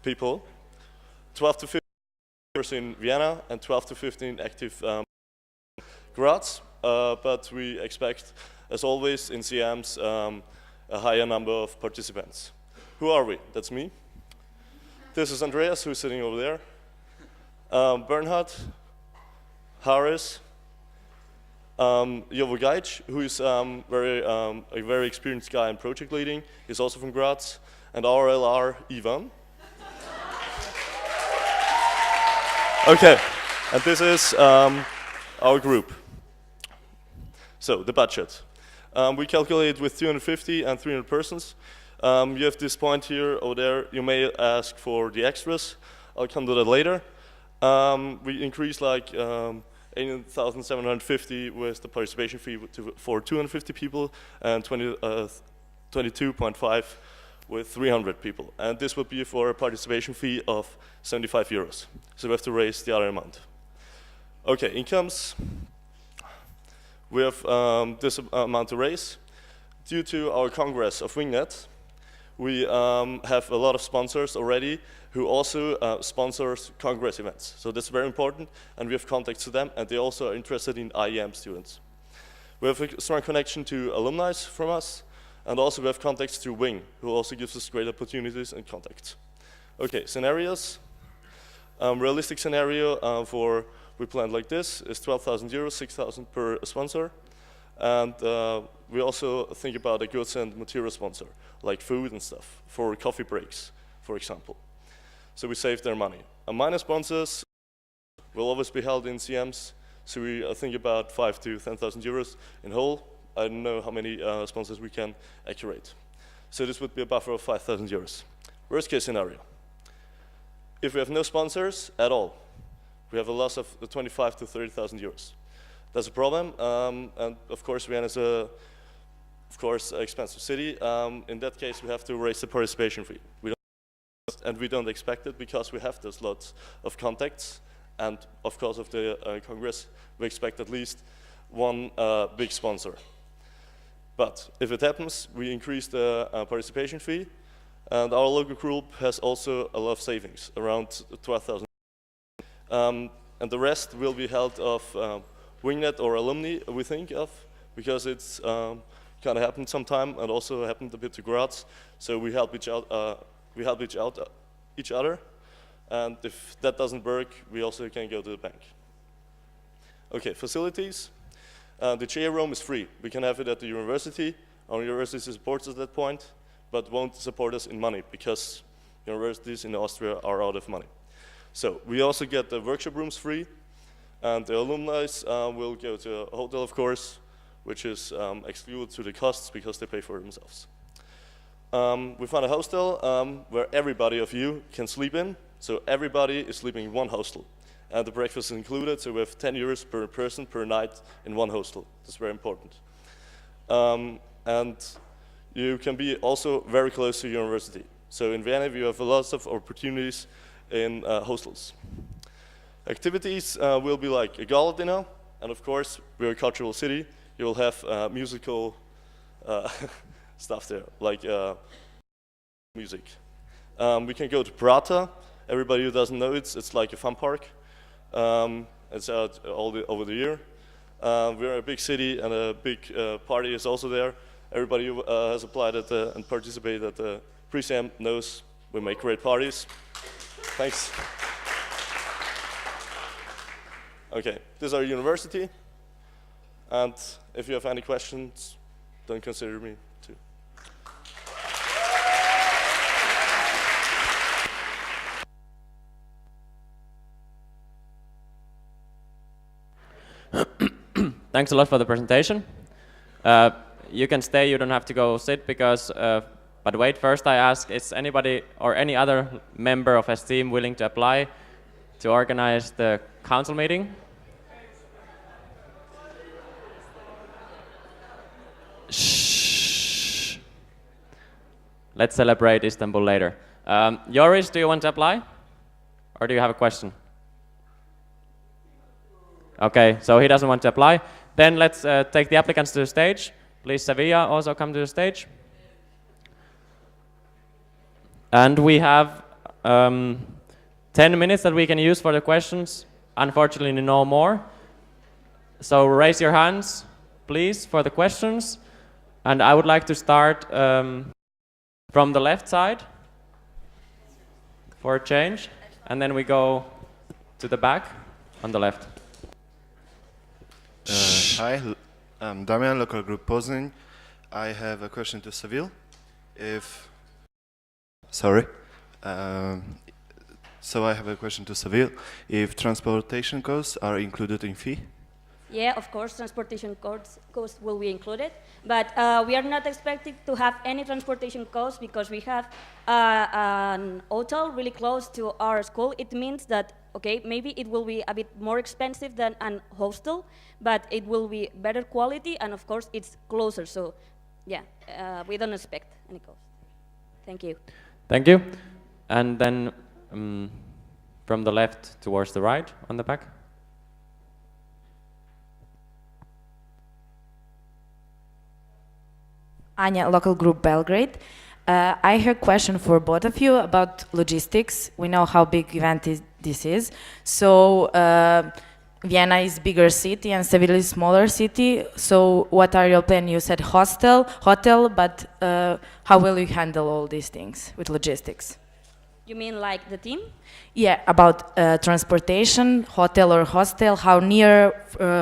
people, 12 to 15 in Vienna and 12 to 15 active Graz, but we expect, as always in CMs, a higher number of participants. Who are we? That's me. This is Andreas, who's sitting over there. Bernhard, Harris, Jovo Gajc, who is a very experienced guy in project leading. He's also from Graz. And our LR, Ivan. Okay, and this is our group. So, the budget. We calculate with 250 and 300 persons. You have this point here or there. You may ask for the extras. I'll come to that later. We increase like 18,750 with the participation fee for 250 people and 22.5 with 300 people. And this would be for a participation fee of 75 euros. So we have to raise the other amount. Okay, incomes. We have this amount to raise. Due to our Congress of Wingnet, we have a lot of sponsors already who also sponsors Congress events. So that's very important, and we have contacts to them, and they also are interested in IEM students. We have a strong connection to alumni from us, and also we have contacts to Wing, who also gives us great opportunities and contacts. Okay, scenarios. Realistic scenario for we planned like this is 12,000 euros, 6,000 per sponsor. And we also think about a goods and material sponsor, like food and stuff, for coffee breaks, for example. So we save their money. Minor sponsors will always be held in CMs, so we think about 5 to 10,000 euros in whole. I don't know how many sponsors we can accurate. So this would be a buffer of 5,000 euros. Worst case scenario. If we have no sponsors at all, we have a loss of 25 to 30,000 euros. That's a problem, and of course Vienna is an expensive city. In that case, we have to raise the participation fee. We don't expect it because we have those lots of contacts, and of course of the Congress, we expect at least one big sponsor. But if it happens, we increase the participation fee, and our local group has also a lot of savings, around 12,000. And the rest will be held of Wingnet or alumni, we think of, because it's kind of happened sometime and also happened a bit to Graz. So we help each other, and if that doesn't work, we also can go to the bank. Okay, facilities. The GA room is free. We can have it at the university. Our university supports us at that point, but won't support us in money because universities in Austria are out of money. So we also get the workshop rooms free, and the alumni will go to a hotel, of course, which is excluded to the costs because they pay for themselves. We found a hostel where everybody of you can sleep in. So everybody is sleeping in one hostel. And the breakfast is included, so we have 10 euros per person per night in one hostel. That's very important. And you can be also very close to university. So in Vienna, you have lots of opportunities in hostels. Activities will be like a gala dinner, and of course, we're a cultural city. You will have musical stuff there, like music. We can go to Prata. Everybody who doesn't know it's like a fun park. It's out over the year. We're a big city, and a big party is also there. Everybody who has applied and participated at the pre-SAM knows we make great parties. Thanks. Okay, this is our university. And if you have any questions, don't consider me too. Thanks a lot for the presentation. You can stay, you don't have to go sit because, but wait, first I ask, is anybody or any other member of STEAM willing to apply to organize the council meeting? Shh. Let's celebrate Istanbul later. Joris, do you want to apply? Or do you have a question? Okay, so he doesn't want to apply. Then let's take the applicants to the stage. Please, Sevilla, also come to the stage. And we have 10 minutes that we can use for the questions. Unfortunately, no more. So raise your hands, please, for the questions. And I would like to start from the left side for a change. And then we go to the back on the left. Hi, I'm Damian, local group Poznan. I have a question to Seville. So I have a question to Seville. If transportation costs are included in fee? Yeah, of course, transportation costs will be included, but we are not expecting to have any transportation costs because we have an hotel really close to our school. It means that, okay, maybe it will be a bit more expensive than an hostel, but it will be better quality, and of course, it's closer. So, yeah, we don't expect any cost. Thank you. Thank you. And then from the left towards the right on the back. Anya, local group Belgrade. I have a question for both of you about logistics. We know how big event this is. So Vienna is bigger city and Seville is smaller city. So what are your plans? You said hotel, but how will you handle all these things with logistics? You mean like the team? Yeah, about transportation, hotel or hostel, how near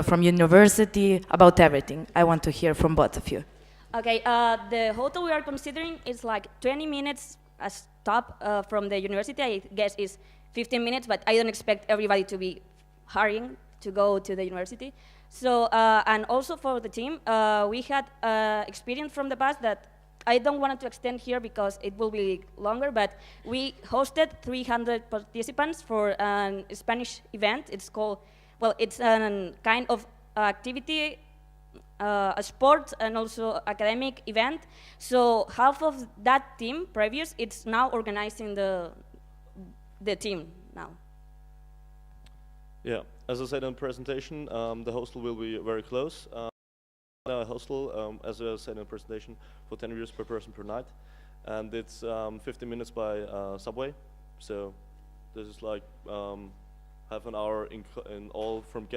from university, about everything. I want to hear from both of you. Okay, the hotel we are considering is like 20 minutes a stop from the university. I guess is 15 minutes, but I don't expect everybody to be hurrying to go to the university. So, and also for the team, we had experience from the past that I don't want to extend here because it will be longer, but we hosted 300 participants for a Spanish event. It's called, well, it's a kind of activity, a sport and also academic event. So half of that team previous, it's now organizing the team now. Yeah, as I said in the presentation, the hostel will be very close. A hostel, as I said in the presentation, for 10 euros per person per night, and it's 15 minutes by subway. So this is like half an hour in all from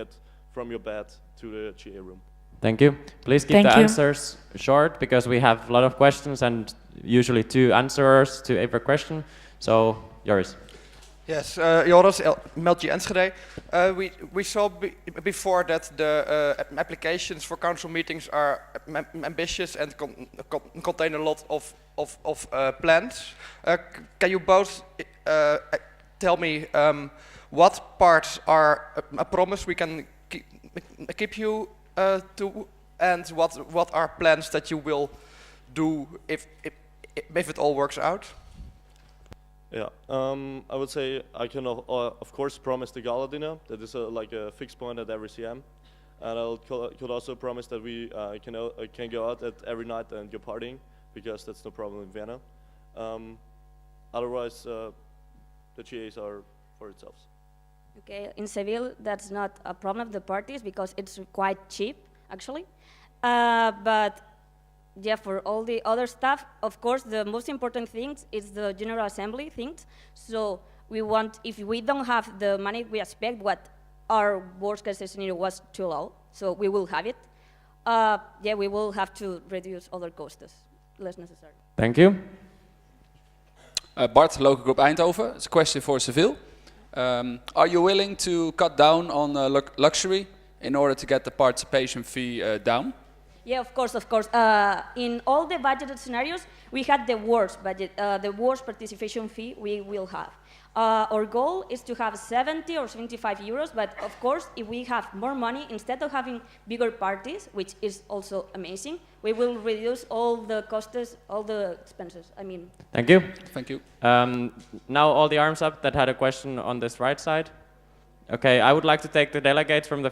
your bed to the GA room. Thank you. Please keep the answers short because we have a lot of questions and usually 2 answerers to every question. So, Joris. Yes, Joris, Meltje Enschede. We saw before that the applications for council meetings are ambitious and contain a lot of plans. Can you both tell me what parts are a promise we can keep you to, and what are plans that you will do if it all works out? Yeah, I would say I can of course promise the gala dinner that is like a fixed point at every CM, and I could also promise that we can go out at every night and go partying, because that's no problem in Vienna. Otherwise, the GAs are for itself. Okay, in Seville, that's not a problem of the parties because it's quite cheap, actually. But yeah, for all the other stuff, of course, the most important thing is the General Assembly things. So we want, if we don't have the money we expect, what our worst case scenario was too low, so we will have it. Yeah, we will have to reduce other costs, less necessary. Thank you. Bart, local group Eindhoven. It's a question for Seville. Are you willing to cut down on luxury in order to get the participation fee down? Yeah, of course, of course. In all the budgeted scenarios, we had the worst budget, the worst participation fee we will have. Our goal is to have 70 or 75 euros, but of course, if we have more money, instead of having bigger parties, which is also amazing, we will reduce all the costs, all the expenses, I mean. Thank you. Thank you. Now all the arms up that had a question on this right side. Okay, I would like to take the delegates from the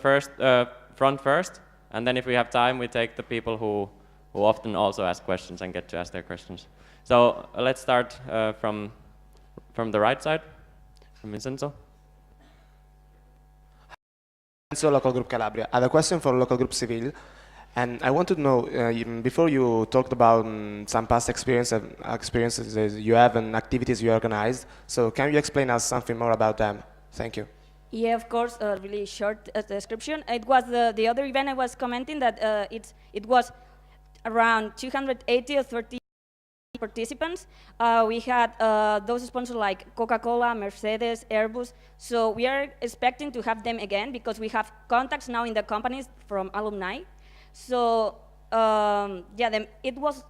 front first. And then if we have time, we take the people who often also ask questions and get to ask their questions. So let's start from the right side, from Vincenzo. So local group Calabria. I have a question for local group Seville. And I want to know, before you talked about some past experiences you have and activities you organized. So can you explain us something more about them? Thank you. Yeah, of course, a really short description. It was the other event I was commenting that it was around 280 or 30 participants. We had those sponsors like Coca-Cola, Mercedes, Airbus. So we are expecting to have them again because we have contacts now in the companies from alumni. So yeah, it was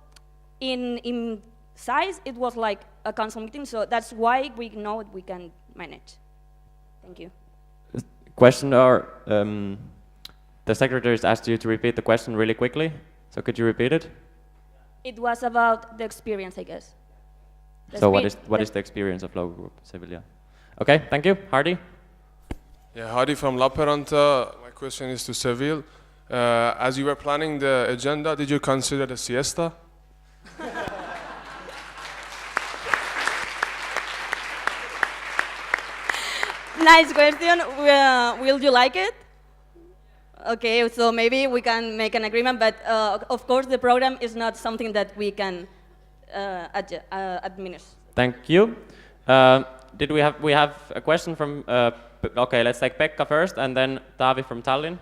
in size, it was like a council meeting. So that's why we know we can manage. Thank you. Question, or the secretaries asked you to repeat the question really quickly. So could you repeat it? It was about the experience, I guess. So what is the experience of local group Sevilla? Okay, thank you. Hardy? Yeah, Hardy from La Peranta. My question is to Seville. As you were planning the agenda, did you consider the siesta? Nice question. Will you like it? Okay, so maybe we can make an agreement, but of course the program is not something that we can administer. Thank you. We have a question from, okay, let's take Pekka first, and then Taavi from Tallinn.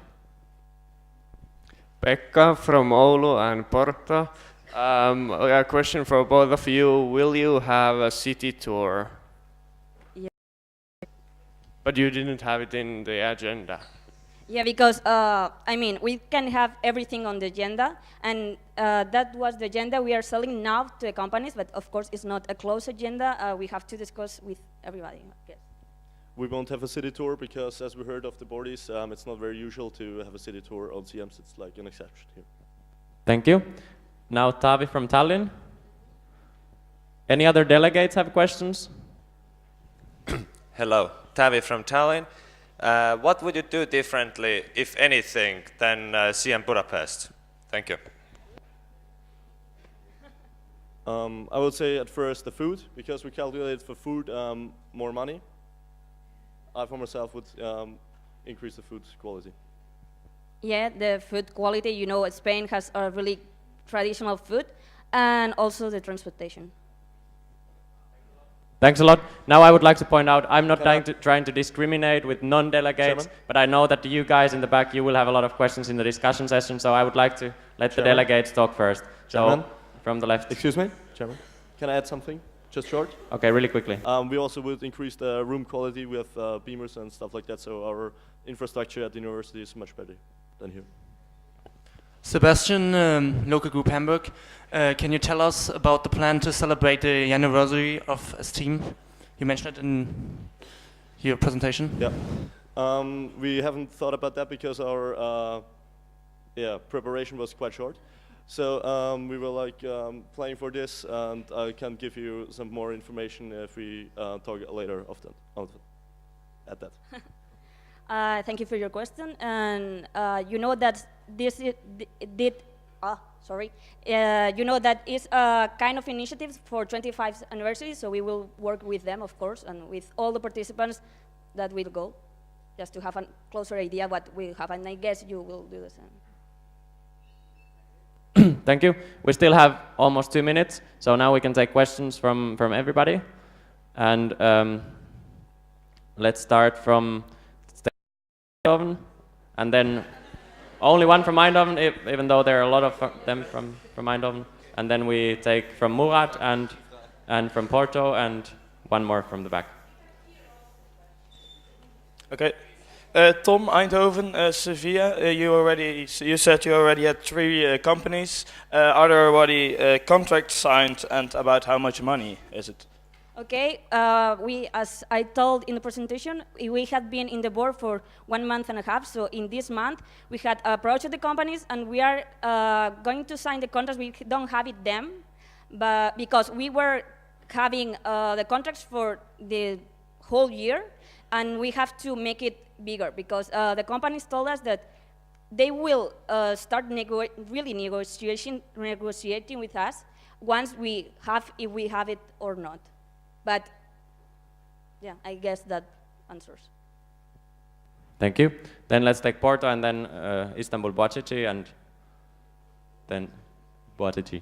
Pekka from Oulu and Porto. A question for both of you. Will you have a city tour? Yeah. But you didn't have it in the agenda. Yeah, because, I mean, we can have everything on the agenda, and that was the agenda we are selling now to the companies, but of course it's not a closed agenda. We have to discuss with everybody, I guess. We won't have a city tour because, as we heard of the boardies, it's not very usual to have a city tour on CMs. It's like an exception here. Thank you. Now Taavi from Tallinn. Any other delegates have questions? Hello, Taavi from Tallinn. What would you do differently, if anything, than CM Budapest? Thank you. I would say at first the food, because we calculated for food more money. I for myself would increase the food quality. Yeah, the food quality, you know, Spain has a really traditional food, and also the transportation. Thanks a lot. Now I would like to point out, I'm not trying to discriminate with non-delegates, but I know that you guys in the back, you will have a lot of questions in the discussion session, so I would like to let the delegates talk first. So, from the left. Excuse me, Chairman. Can I add something? just short. Okay, really quickly. We also would increase the room quality with beamers and stuff like that, so our infrastructure at the university is much better than here. Sebastian, local group Hamburg. Can you tell us about the plan to celebrate the anniversary of Steam? You mentioned it in your presentation. Yeah. We haven't thought about that because our preparation was quite short. So we were like planning for this, and I can give you some more information if we talk later at that. Thank you for your question. And you know that this you know that is a kind of initiative for 25th anniversary. So we will work with them, of course, and with all the participants that will go, just to have a closer idea what we have. And I guess you will do the same. Thank you. We still have almost 2 minutes, so now we can take questions from everybody. And let's start from Eindhoven, and then only one from Eindhoven, even though there are a lot of them from Eindhoven. And then we take from Murat and from Porto, and one more from the back. Okay. Tom, Eindhoven, Sevilla. You said you already had 3 companies. Are there already contracts signed, and about how much money is it? Okay, as I told in the presentation, we had been in the board for 1.5 months. So in this month, we had approached the companies, and we are going to sign the contracts. We don't have it them, but because we were having the contracts for the whole year, and we have to make it bigger because the companies told us that they will start really negotiating with us once if we have it or not. But yeah, I guess that answers. Thank you. Then let's take Porto, and then Istanbul Boğaziçi, and then Boğaziçi.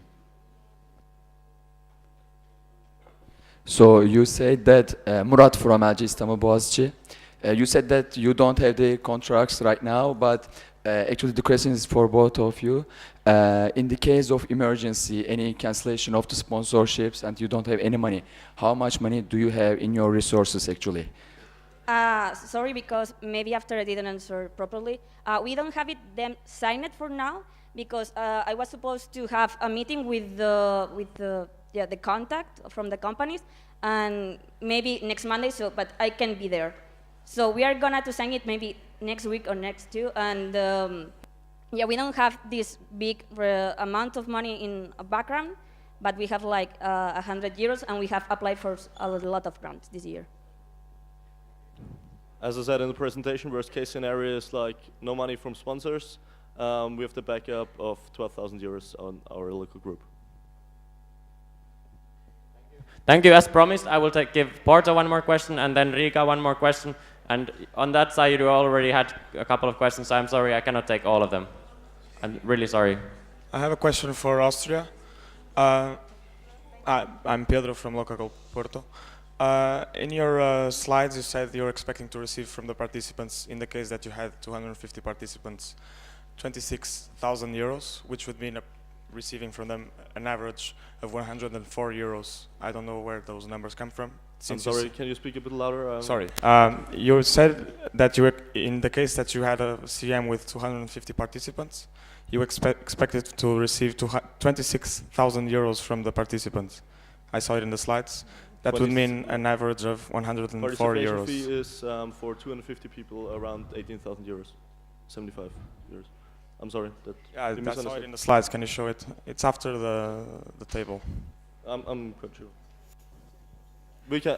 So you said that, Murat from Istanbul Boğaziçi, you said that you don't have the contracts right now, but actually the question is for both of you. In the case of emergency, any cancellation of the sponsorships and you don't have any money, how much money do you have in your resources actually? Sorry, because maybe after I didn't answer properly. We don't have them signed for now because I was supposed to have a meeting with the contact from the companies, and maybe next Monday. But I can be there. So we are gonna to sign it maybe next week or next 2, and we don't have this big amount of money in a background, but we have like 100 euros, and we have applied for a lot of grants this year. As I said in the presentation, worst case scenario is like no money from sponsors. We have the backup of 12,000 euros on our local group. Thank you. As promised, I will give Porto one more question, and then Riga one more question. And on that side, you already had a couple of questions, so I'm sorry, I cannot take all of them. I'm really sorry. I have a question for Austria. I'm Pedro from local Porto. In your slides, you said you're expecting to receive from the participants, in the case that you had 250 participants, 26,000 euros, which would mean receiving from them an average of 104 euros. I don't know where those numbers come from. I'm sorry, can you speak a bit louder? Sorry. You said that in the case that you had a CM with 250 participants, you expected to receive 26,000 euros from the participants. I saw it in the slides. That would mean an average of 104 euros. Participation fee is for 250 people around 18,000 euros, 75 euros. I'm sorry. I saw it in the slides. Can you show it? It's after the table. I'm quite sure.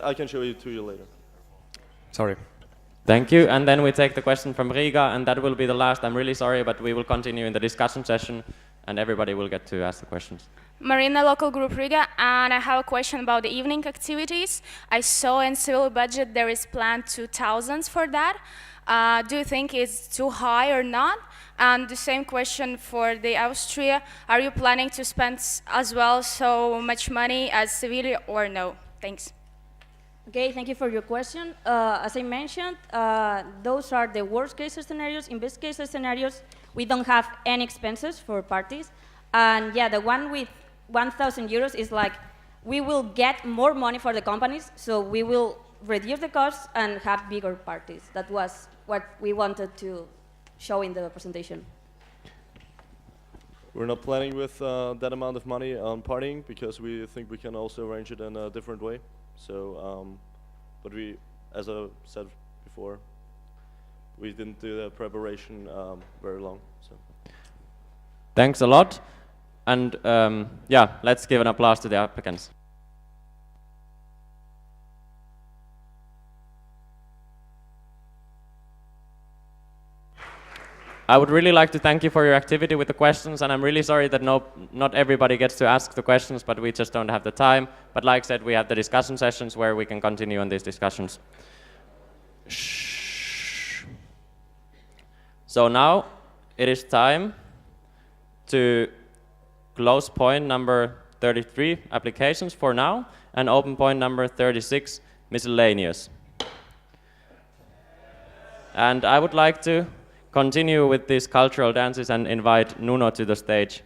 I can show it to you later. Sorry. Thank you. And then we take the question from Riga, and that will be the last. I'm really sorry, but we will continue in the discussion session, and everybody will get to ask the questions. Marina, local group Riga, and I have a question about the evening activities. I saw in civil budget there is planned 2,000 for that. Do you think it's too high or not? And the same question for the Austria. Are you planning to spend as well so much money as Sevilla or no? Thanks. Okay, thank you for your question. As I mentioned, those are the worst case scenarios. In best case scenarios, we don't have any expenses for parties. And yeah, the one with 1,000 euros is like we will get more money for the companies, so we will reduce the costs and have bigger parties. That was what we wanted to show in the presentation. We're not planning with that amount of money on partying because we think we can also arrange it in a different way. So, but we, as I said before, we didn't do the preparation very long. So. Thanks a lot. And yeah, let's give an applause to the applicants. I would really like to thank you for your activity with the questions, and I'm really sorry that not everybody gets to ask the questions, but we just don't have the time. But like I said, we have the discussion sessions where we can continue on these discussions. Shh. So now it is time to close point number 33, applications for now, and open point number 36, miscellaneous. And I would like to continue with these cultural dances and invite Nuno to the stage.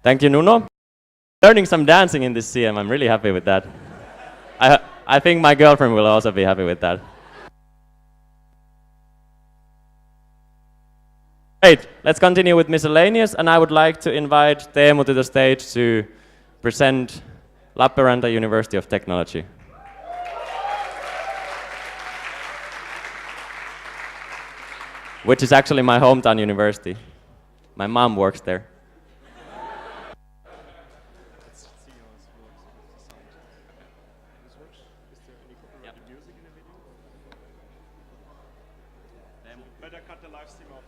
Thank you, Nuno. Learning some dancing in this CM, I'm really happy with that. I think my girlfriend will also be happy with that. Great, let's continue with miscellaneous, and I would like to invite Teemu to the stage to present Lappeenranta University of Technology. Which is actually my hometown university. My mom works there. Better cut the live stream off.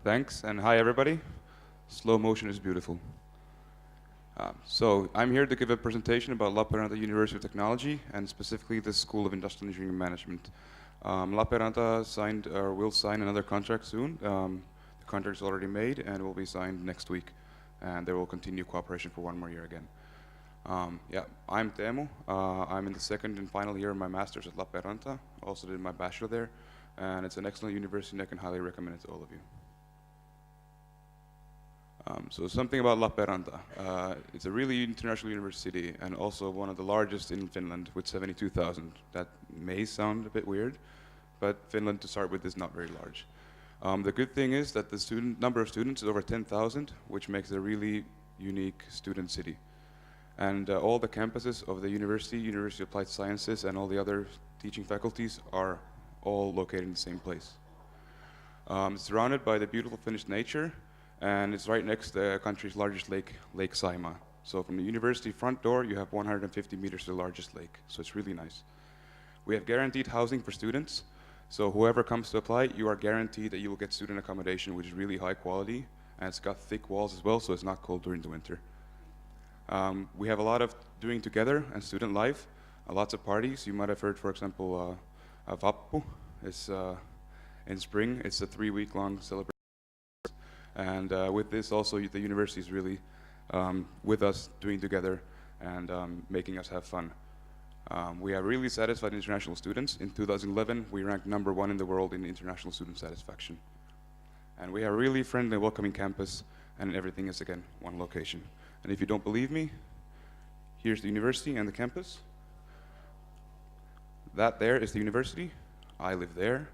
Thanks, and hi everybody. Slow motion is beautiful. So I'm here to give a presentation about La Peranta University of Technology, and specifically the School of Industrial Engineering and Management. La Peranta signed, or will sign another contract soon. The contract is already made and will be signed next week, and there will continue cooperation for 1 more year again. Yeah, I'm Teemu. I'm in the 2nd and final year of my master's at La Peranta. Also did my bachelor there, and it's an excellent university and I can highly recommend it to all of you. So something about La Peranta. It's a really international university and also one of the largest in Finland with 72,000. That may sound a bit weird, but Finland to start with is not very large. The good thing is that the number of students is over 10,000, which makes it a really unique student city. And all the campuses of the University of Applied Sciences, and all the other teaching faculties are all located in the same place. It's surrounded by the beautiful Finnish nature, and it's right next to the country's largest lake, Lake Saimaa. So from the university front door, you have 150 meters to the largest lake, so it's really nice. We have guaranteed housing for students, so whoever comes to apply, you are guaranteed that you will get student accommodation, which is really high quality, and it's got thick walls as well, so it's not cold during the winter. We have a lot of doing together and student life, lots of parties. You might have heard, for example, Vappu. It's in spring. It's a 3-week-long celebration. And with this also, the university is really with us doing together and making us have fun. We have really satisfied international students. In 2011, we ranked #1 in the world in international student satisfaction. And we have a really friendly, welcoming campus, and everything is, again, one location. And if you don't believe me, here's the university and the campus. That there is the university. I live there.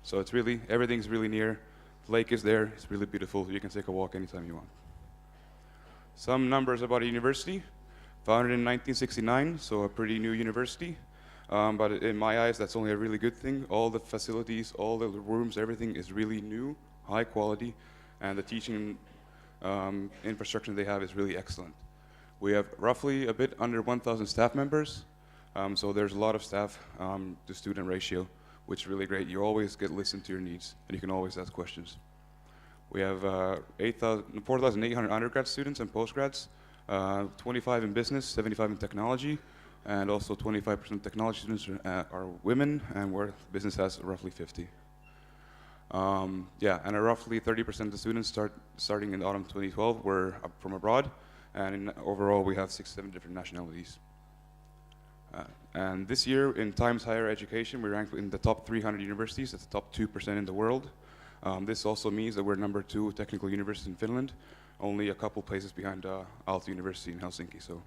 So it's really, everything's really near. The lake is there. It's really beautiful. You can take a walk anytime you want. Some numbers about a university. Founded in 1969, so a pretty new university. But in my eyes, that's only a really good thing. All the facilities, all the rooms, everything is really new, high quality, and the teaching infrastructure they have is really excellent. We have roughly a bit under 1,000 staff members, so there's a lot of staff to student ratio, which is really great. You always get listened to your needs, and you can always ask questions. We have 4,800 undergrad students and postgrads, 25 in business, 75 in technology, and also 25% technology students are women, and where business has roughly 50. Yeah, and roughly 30% of the students starting in autumn 2012 were from abroad, and overall we have 6-7 different nationalities. And this year in Times Higher Education, we ranked in the top 300 universities. That's the top 2% in the world. This also means that we're #2 technical university in Finland, only a couple places behind Aalto University in Helsinki. So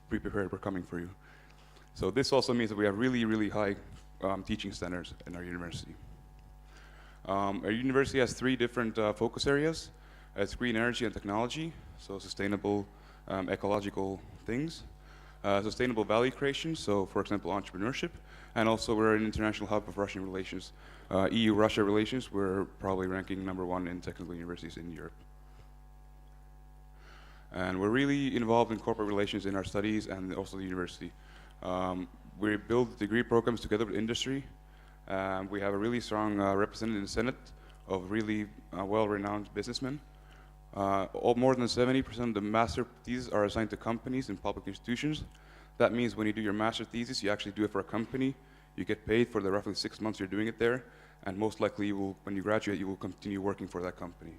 be prepared, we're coming for you. So this also means that we have really, really high teaching standards in our university. Our university has 3 different focus areas. It's green energy and technology, so sustainable ecological things. Sustainable value creation, so for example entrepreneurship, and also we're an international hub of Russian relations. EU-Russia relations, we're probably ranking #1 in technical universities in Europe. And we're really involved in corporate relations in our studies and also the university. We build degree programs together with industry. We have a really strong representative in the Senate of really well-renowned businessmen. More than 70% of the master theses are assigned to companies and public institutions. That means when you do your master thesis, you actually do it for a company. You get paid for the roughly 6 months you're doing it there, and most likely you will, when you graduate, you will continue working for that company.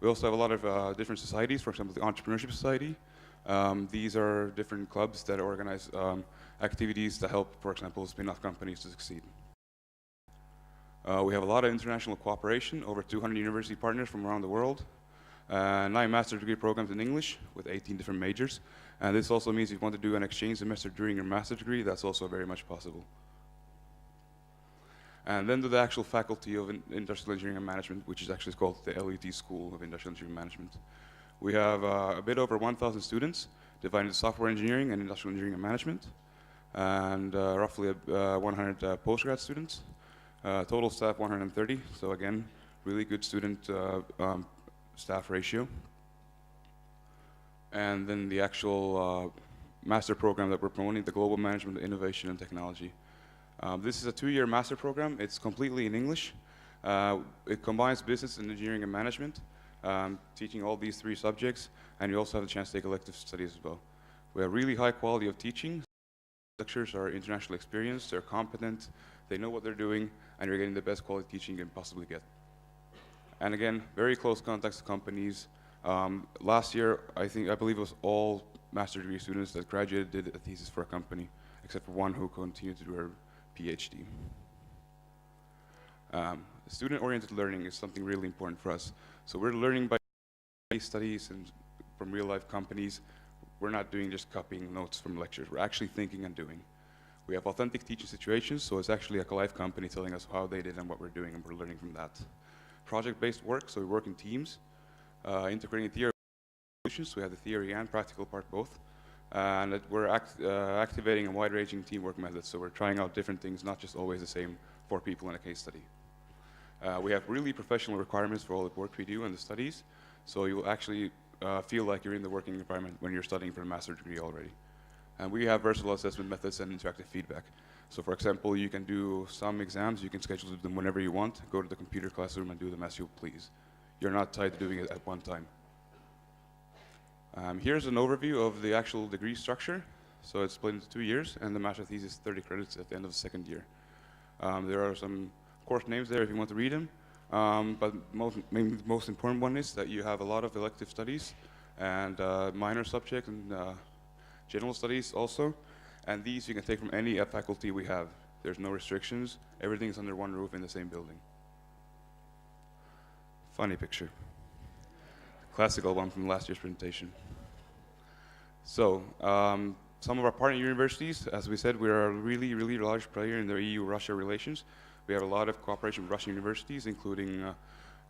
We also have a lot of different societies, for example, the Entrepreneurship Society. These are different clubs that organize activities to help, for example, spin-off companies to succeed. We have a lot of international cooperation, over 200 university partners from around the world, 9 master's degree programs in English with 18 different majors. And this also means if you want to do an exchange semester during your master's degree, that's also very much possible. And then to the actual faculty of Industrial Engineering and Management, which is actually called the LET School of Industrial Engineering and Management. We have a bit over 1,000 students divided into software engineering and industrial engineering and management, and roughly 100 postgrad students. Total staff 130, so again, really good student staff ratio. And then the actual master program that we're promoting, the Global Management, Innovation and Technology. This is a 2-year master program. It's completely in English. It combines business and engineering and management, teaching all these 3 subjects, and you also have the chance to take elective studies as well. We have really high quality of teaching. Lecturers are internationally experienced, they're competent, they know what they're doing, and you're getting the best quality teaching you can possibly get. And again, very close contacts to companies. Last year, I believe it was all master's degree students that graduated did a thesis for a company, except for one who continued to do her PhD. Student-oriented learning is something really important for us. So we're learning by case studies and from real-life companies. We're not doing just copying notes from lectures. We're actually thinking and doing. We have authentic teaching situations, so it's actually like a live company telling us how they did and what we're doing, and we're learning from that. Project-based work, so we work in teams, integrating theory solutions, so we have the theory and practical part both. And we're activating a wide-ranging teamwork method, so we're trying out different things, not just always the same 4 people in a case study. We have really professional requirements for all the work we do and the studies, so you will actually feel like you're in the working environment when you're studying for a master's degree already. And we have versatile assessment methods and interactive feedback. So for example, you can do some exams, you can schedule them whenever you want, go to the computer classroom and do them as you please. You're not tied to doing it at one time. Here's an overview of the actual degree structure. So it's split into 2 years, and the master thesis 30 credits at the end of the 2nd year. There are some course names there if you want to read them. But maybe the most important one is that you have a lot of elective studies and minor subjects and general studies also. And these you can take from any faculty we have. There's no restrictions. Everything's under one roof in the same building. Funny picture. Classical one from last year's presentation. So, some of our partner universities, as we said, we are a really, really large player in the EU-Russia relations. We have a lot of cooperation with Russian universities, including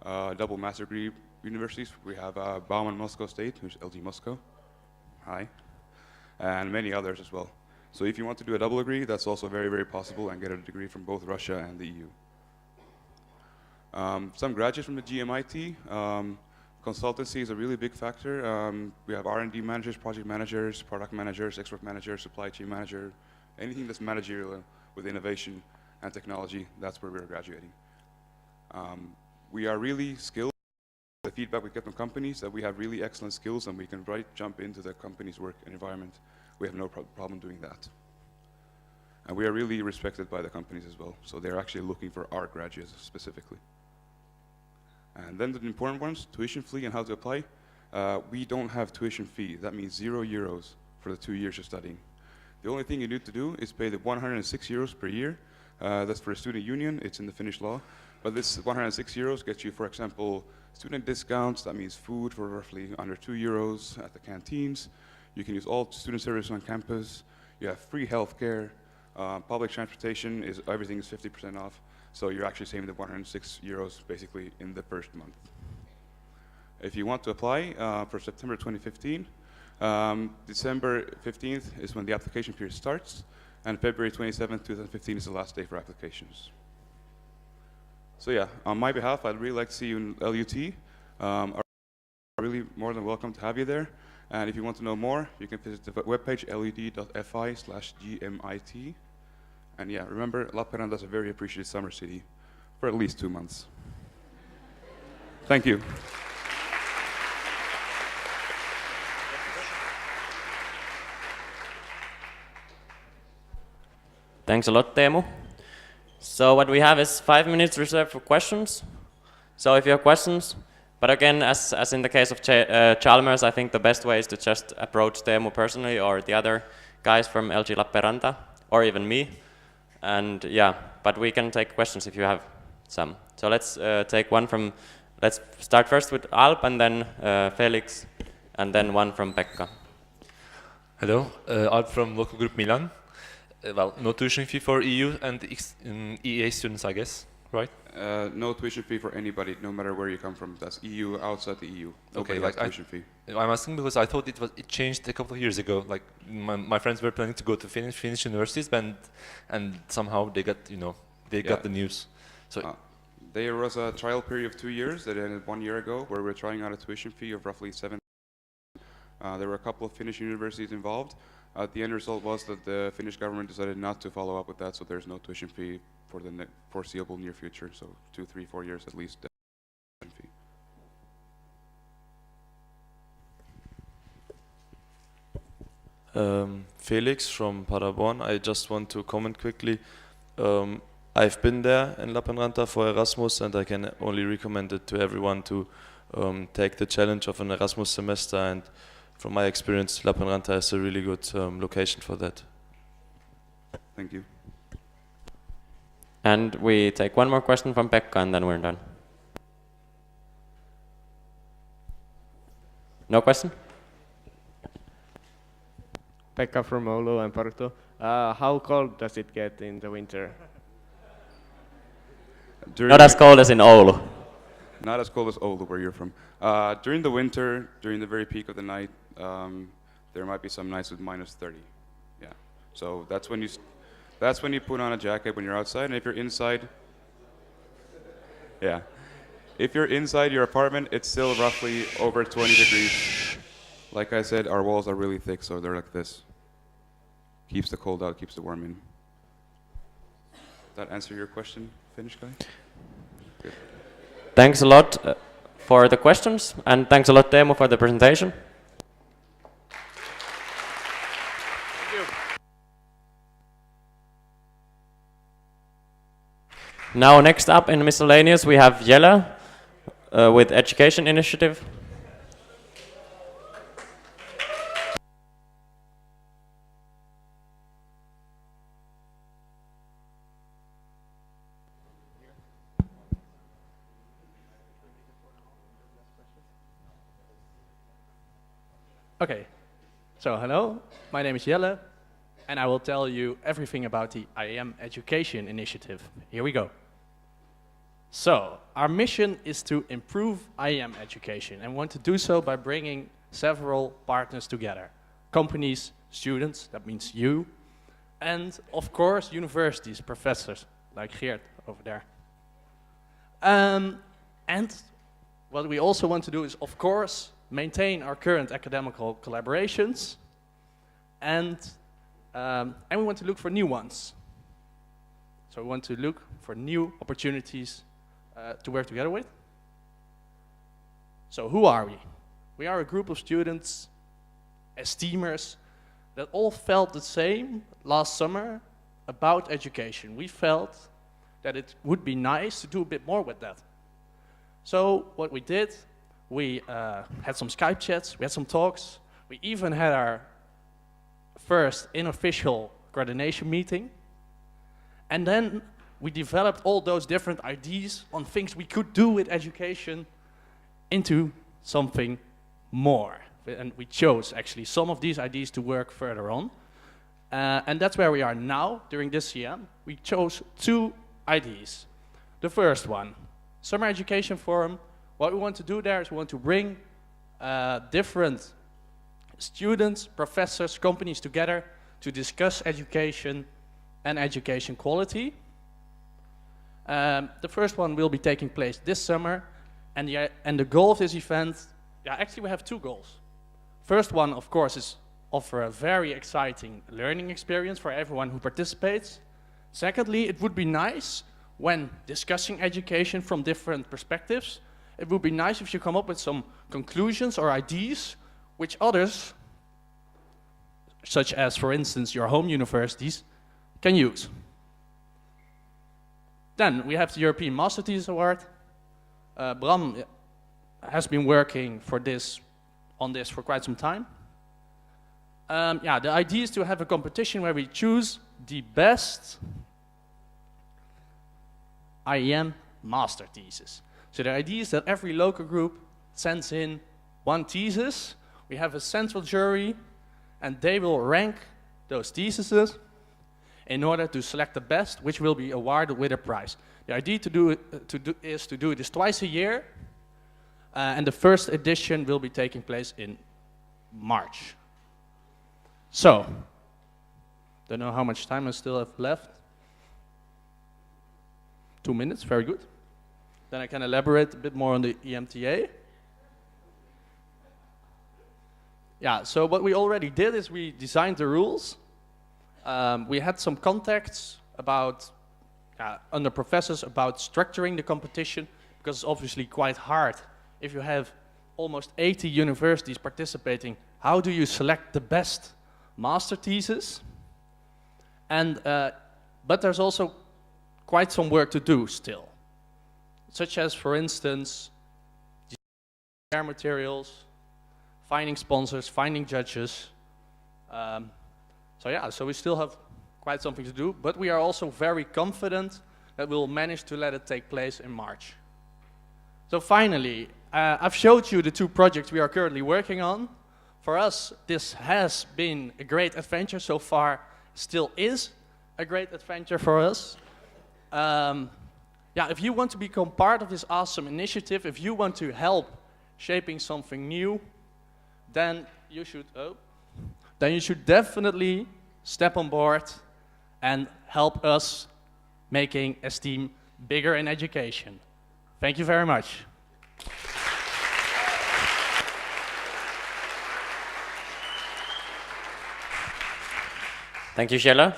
double master degree universities. We have Bauman Moscow State, who's LG Moscow. Hi. And many others as well. So if you want to do a double degree, that's also very, very possible, and get a degree from both Russia and the EU. Some graduates from the GMIT. Consultancy is a really big factor. We have R&D managers, project managers, product managers, export managers, supply chain manager, anything that's managerial with innovation and technology, that's where we're graduating. We are really skilled. The feedback we get from companies that we have really excellent skills and we can jump into the company's work and environment. We have no problem doing that. And we are really respected by the companies as well. So they're actually looking for our graduates specifically. And then the important ones, tuition fee and how to apply. We don't have tuition fee. That means €0 for the 2 years you're studying. The only thing you need to do is pay the 106 euros per year. That's for a student union. It's in the Finnish law. But this 106 euros gets you, for example, student discounts. That means food for roughly under 2 euros at the canteens. You can use all student services on campus. You have free healthcare. Public transportation, everything is 50% off. So you're actually saving the 106 euros basically in the first month. If you want to apply for September 2015, December 15th is when the application period starts, and February 27th, 2015 is the last day for applications. So yeah, on my behalf, I'd really like to see you in LUT. Are really more than welcome to have you there. And if you want to know more, you can visit the webpage lud.fi/GMIT. And yeah, remember, Lappeenranta is a very appreciated summer city for at least 2 months. Thank you. Thanks a lot, Teemu. So what we have is 5 minutes reserved for questions. So if you have questions, but again, as in the case of Chalmers, I think the best way is to just approach Teemu personally or the other guys from LG Lappeenranta, or even me. And yeah, but we can take questions if you have some. So let's take one from, let's start first with Alp and then Felix, and then one from Pekka. Hello, Alp from local group Milan. Well, no tuition fee for EU and EA students, I guess, right? No tuition fee for anybody, no matter where you come from. That's EU, outside the EU. Okay, like tuition fee. I'm asking because I thought it changed a couple of years ago. Like my friends were planning to go to Finnish universities, and somehow they got got the news. So there was a trial period of 2 years that ended 1 year ago, where we're trying out a tuition fee of roughly 7. There were a couple of Finnish universities involved. The end result was that the Finnish government decided not to follow up with that, so there's no tuition fee for the foreseeable near future, so 2, 3, 4 years at least. Fee. Felix from Paderborn. I just want to comment quickly. I've been there in Lappeenranta for Erasmus, and I can only recommend it to everyone to take the challenge of an Erasmus semester. And from my experience, Lappeenranta is a really good location for that. Thank you. And we take one more question from Pekka, and then we're done. No question? Pekka from Oulu and Porto. How cold does it get in the winter? Not as cold as in Oulu. Not as cold as Oulu, where you're from. During the winter, during the very peak of the night, there might be some nights with -30. Yeah. So that's when you put on a jacket when you're outside, and if you're inside, yeah. If you're inside your apartment, it's still roughly over 20 degrees. Like I said, our walls are really thick, so they're like this. Keeps the cold out, keeps the warm in. Does that answer your question, Finnish guy? Good. Thanks a lot for the questions, and thanks a lot, Teemu, for the presentation. Now, next up in Miscellaneous, we have Jelle with Education Initiative. Okay, so hello, my name is Jelle, and I will tell you everything about the IAM Education Initiative. Here we go. So, our mission is to improve IAM education, and we want to do so by bringing several partners together. Companies, students, that means you, and of course universities, professors, like Geert over there. And what we also want to do is, of course, maintain our current academical collaborations, and we want to look for new ones. So we want to look for new opportunities to work together with. So who are we? We are a group of students, esteemers, that all felt the same last summer about education. We felt that it would be nice to do a bit more with that. So what we did, we had some Skype chats, we had some talks, we even had our first unofficial coordination meeting, and then we developed all those different ideas on things we could do with education into something more. And we chose actually some of these ideas to work further on. And that's where we are now during this year. We chose 2 ideas. The first one, Summer Education Forum. What we want to do there is we want to bring different students, professors, companies together to discuss education and education quality. The first one will be taking place this summer, and the goal of this event, actually we have 2 goals. First one, of course, is offer a very exciting learning experience for everyone who participates. Secondly, it would be nice when discussing education from different perspectives, it would be nice if you come up with some conclusions or ideas which others, such as, for instance, your home universities, can use. Then we have the European Master Thesis Award. Bram has been working on this for quite some time. The idea is to have a competition where we choose the best IAM master thesis. So the idea is that every local group sends in 1 thesis. We have a central jury, and they will rank those theses in order to select the best, which will be awarded with a prize. The idea is to do this twice a year, and the first edition will be taking place in March. So, don't know how much time I still have left. 2 minutes, very good. Then I can elaborate a bit more on the EMTA. So what we already did is we designed the rules. We had some contacts about under professors about structuring the competition, because it's obviously quite hard. If you have almost 80 universities participating, how do you select the best master thesis? And but there's also quite some work to do still, such as, for instance, share materials, finding sponsors, finding judges. So we still have quite something to do, but we are also very confident that we'll manage to let it take place in March. So finally, I've showed you the 2 projects we are currently working on. For us, this has been a great adventure so far, still is a great adventure for us. If you want to become part of this awesome initiative, if you want to help shaping something new, then you should definitely step on board and help us making STEAM bigger in education. Thank you very much. Thank you, Jelle.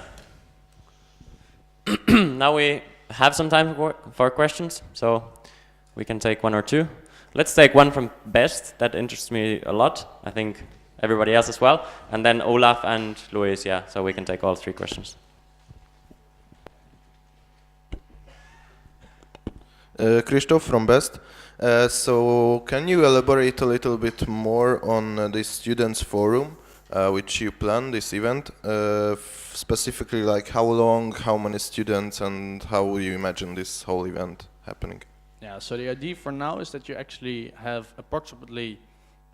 Now we have some time for questions, so we can take 1 or 2. Let's take one from Best. That interests me a lot. I think everybody else as well. And then Olaf and Luis, so we can take all 3 questions. Christoph from Best. So can you elaborate a little bit more on the Students Forum, which you plan this event? Specifically, like how long, how many students, and how you imagine this whole event happening? Yeah, so the idea for now is that you actually have approximately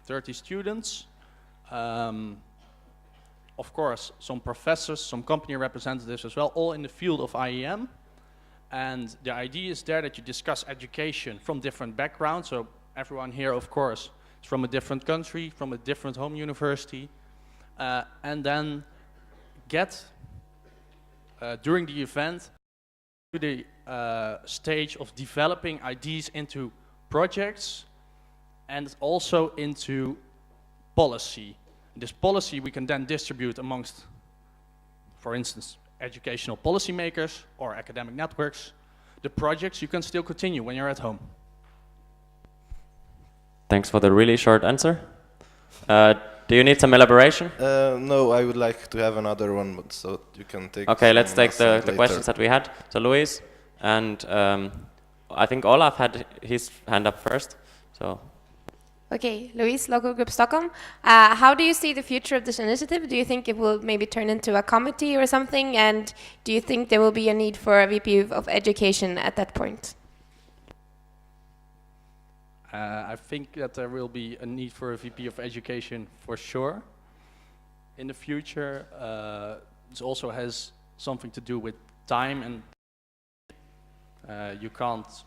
30 students. Of course, some professors, some company representatives as well, all in the field of IEM. And the idea is there that you discuss education from different backgrounds. So everyone here, of course, is from a different country, from a different home university. And then get, during the event, to the stage of developing ideas into projects and also into policy. This policy we can then distribute amongst, for instance, educational policymakers or academic networks. The projects you can still continue when you're at home. Thanks for the really short answer. Do you need some elaboration? No, I would like to have another one, but so you can take. Okay, let's take the questions that we had. So Luis, and I think Olaf had his hand up first. So. Okay, Luis, Local Group Stockholm. How do you see the future of this initiative? Do you think it will maybe turn into a committee or something? And do you think there will be a need for a VP of education at that point? I think that there will be a need for a VP of education for sure in the future. This also has something to do with time, and you can't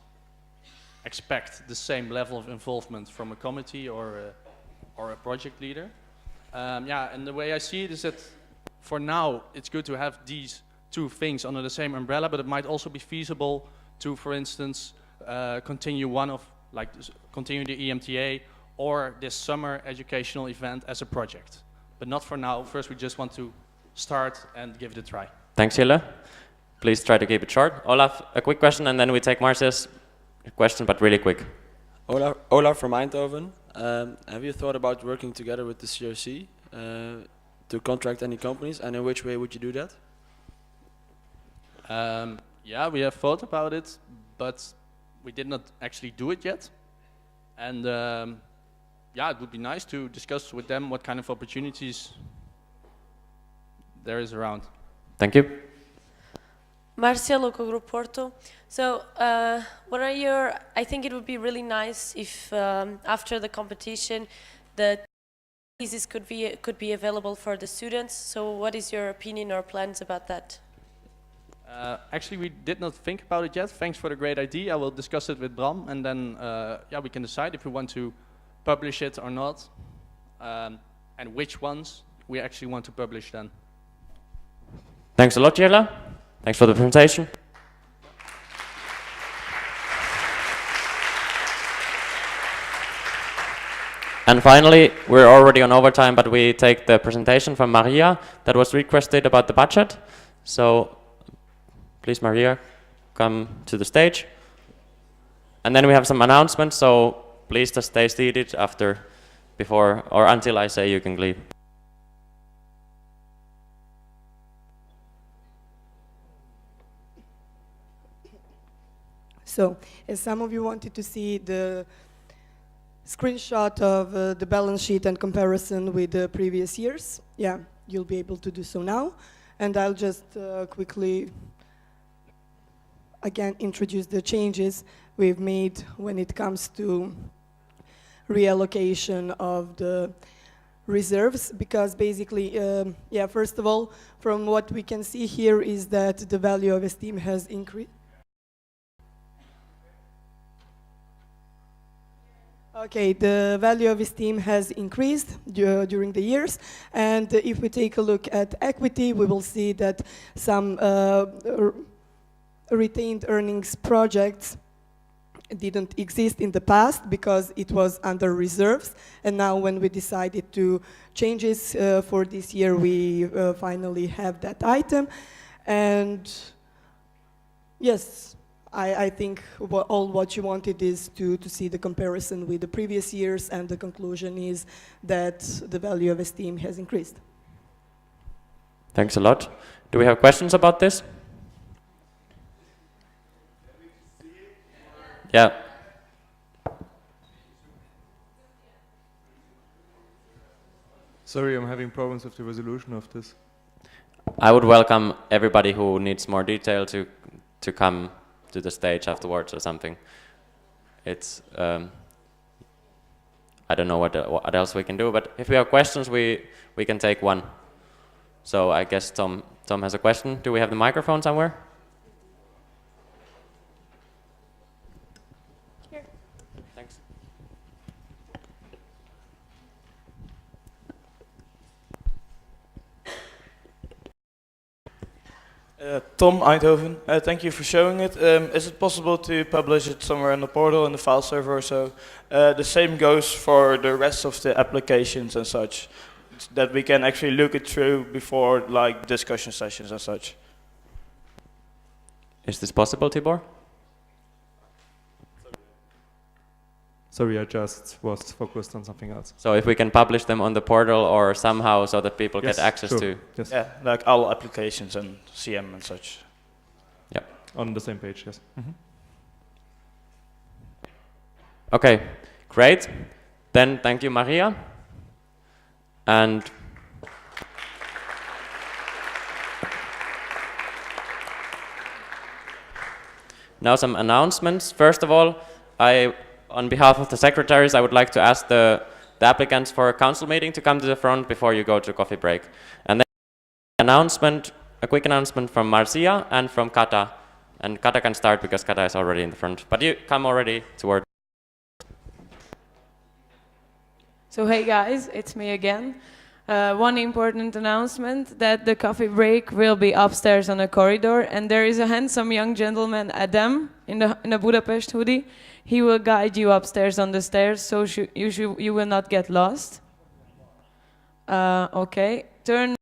expect the same level of involvement from a committee or a project leader. And the way I see it is that for now it's good to have these 2 things under the same umbrella, but it might also be feasible to, for instance, continue continue the EMTA or this summer educational event as a project. But not for now. First we just want to start and give it a try. Thanks, Jelle. Please try to keep it short. Olaf, a quick question, and then we take Marcia's question, but really quick. Olaf from Eindhoven. Have you thought about working together with the CRC to contract any companies, and in which way would you do that? Yeah, we have thought about it, but we did not actually do it yet. And it would be nice to discuss with them what kind of opportunities there is around. Thank you. Marcia, Local Group Porto. So, what are your? I think it would be really nice if after the competition, the thesis could be available for the students. So, what is your opinion or plans about that? Actually, we did not think about it yet. Thanks for the great idea. I will discuss it with Bram, and then we can decide if we want to publish it or not, and which ones we actually want to publish then. Thanks a lot, Jelle. Thanks for the presentation. And finally, we're already on overtime, but we take the presentation from Maria that was requested about the budget. So, please, Maria. come to the stage. And then we have some announcements, so please just stay seated after, before, or until I say you can leave. So, as some of you wanted to see the screenshot of the balance sheet and comparison with the previous years, yeah, you'll be able to do so now. And I'll just quickly, again, introduce the changes we've made when it comes to reallocation of the reserves, because basically, yeah, first of all, from what we can see here is that the value of esteem has increased. Okay, the value of esteem has increased during the years, and if we take a look at equity, we will see that some retained earnings projects didn't exist in the past because it was under reserves, and now when we decided to change this for this year, we finally have that item. And yes, I think all what you wanted is to see the comparison with the previous years, and the conclusion is that the value of esteem has increased. Thanks a lot. Do we have questions about this? Yeah. Sorry, I'm having problems with the resolution of this. I would welcome everybody who needs more detail to come to the stage afterwards or something. It's I don't know what else we can do, but if we have questions, we can take one. So I guess Tom has a question. Do we have the microphone somewhere? Here. Thanks. Tom Eindhoven, thank you for showing it. Is it possible to publish it somewhere in the portal, in the file server or so? The same goes for the rest of the applications and such, that we can actually look it through before like discussion sessions and such. Is this possible, Tibor? Sorry, I just was focused on something else. So if we can publish them on the portal or somehow so that people Yes, get access sure. to... Yes. Yeah, like all applications and CM and such. Yeah. On the same page, yes. Okay, great. Then thank you, Maria. And now some announcements. First of all, on behalf of the secretaries, I would like to ask the applicants for a council meeting to come to the front before you go to coffee break. And then a quick announcement from Marcia and from Kata. And Kata can start because Kata is already in the front. But you come already toward. So hey guys, it's me again. One important announcement, that the coffee break will be upstairs on a corridor, and there is a handsome young gentleman, Adam, in a Budapest hoodie. He will guide you upstairs on the stairs, so you will not get lost. Okay, turn.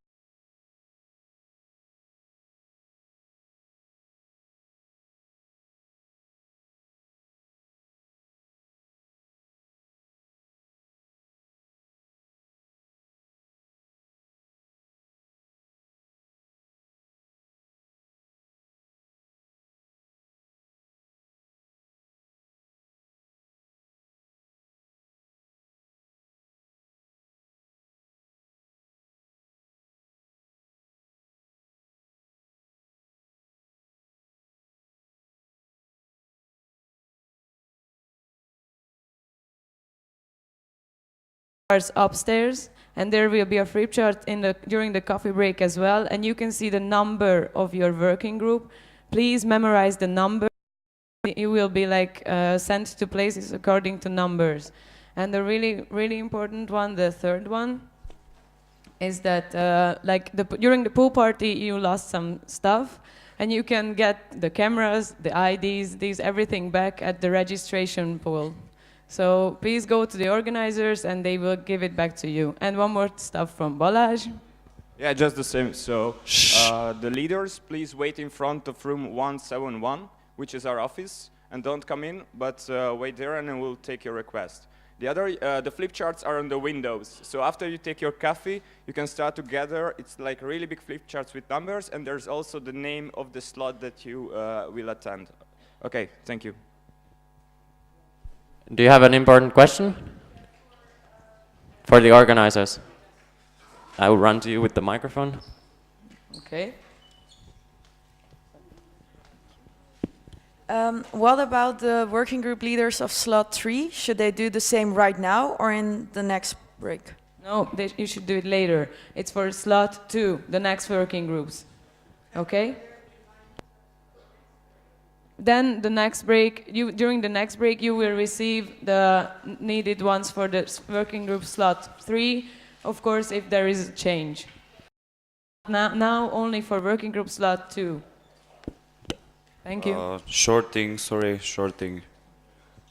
Upstairs, and there will be a flip chart during the coffee break as well, and you can see the number of your working group. Please memorize the number. It will be like sent to places according to numbers. And the really important one, the third one, is that during the pool party you lost some stuff, and you can get the cameras, the IDs, everything back at the registration pool. So please go to the organizers and they will give it back to you. And one more stuff from Balázs. Yeah, just the same. So the leaders, please wait in front of room 171 which is our office, and don't come in, but wait there and we'll take your request. The other, the flip charts are on the windows. So after you take your coffee, you can start to gather. It's like really big flip charts with numbers, and there's also the name of the slot that you will attend. Okay, thank you. Do you have an important question for the organizers? I will run to you with the microphone. Okay. What about the working group leaders of slot 3? Should they do the same right now or in the next break? No, you should do it later. It's for slot 2, the next working groups. Okay? Then the next break, during the next break, you will receive the needed ones for the working group slot 3, of course, if there is a change. Now only for working group slot 2. Thank you. Short thing.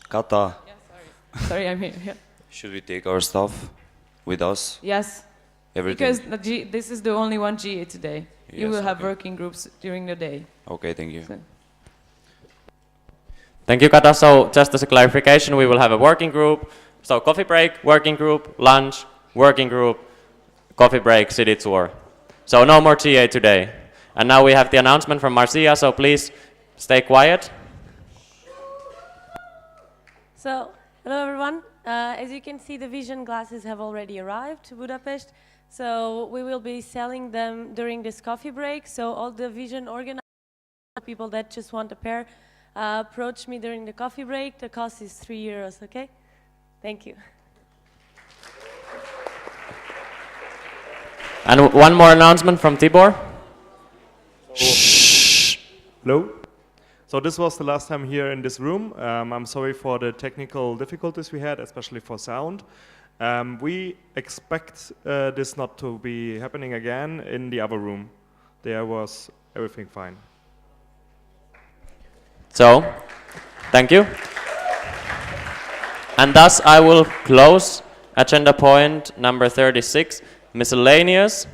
Kata. Yeah, sorry, I'm here. Yeah. Should we take our stuff with us? Yes. Everything. Because this is the only one GA today. Yes, you will have okay. working groups during the day. Okay, thank you. Thank you, Kata. So just as a clarification, we will have a working group. So coffee break, working group, lunch, working group, coffee break, city tour. So no more TA today. And now we have the announcement from Marcia, so please stay quiet. So, hello everyone. As you can see, the vision glasses have already arrived to Budapest. So we will be selling them during this coffee break. So all the vision organizers, people that just want a pair, approach me during the coffee break. The cost is €3, okay? Thank you. And one more announcement from Tibor. Hello. So this was the last time here in this room. I'm sorry for the technical difficulties we had, especially for sound. We expect this not to be happening again in the other room. There was everything fine. So, thank you. And thus I will close agenda point number 36, miscellaneous.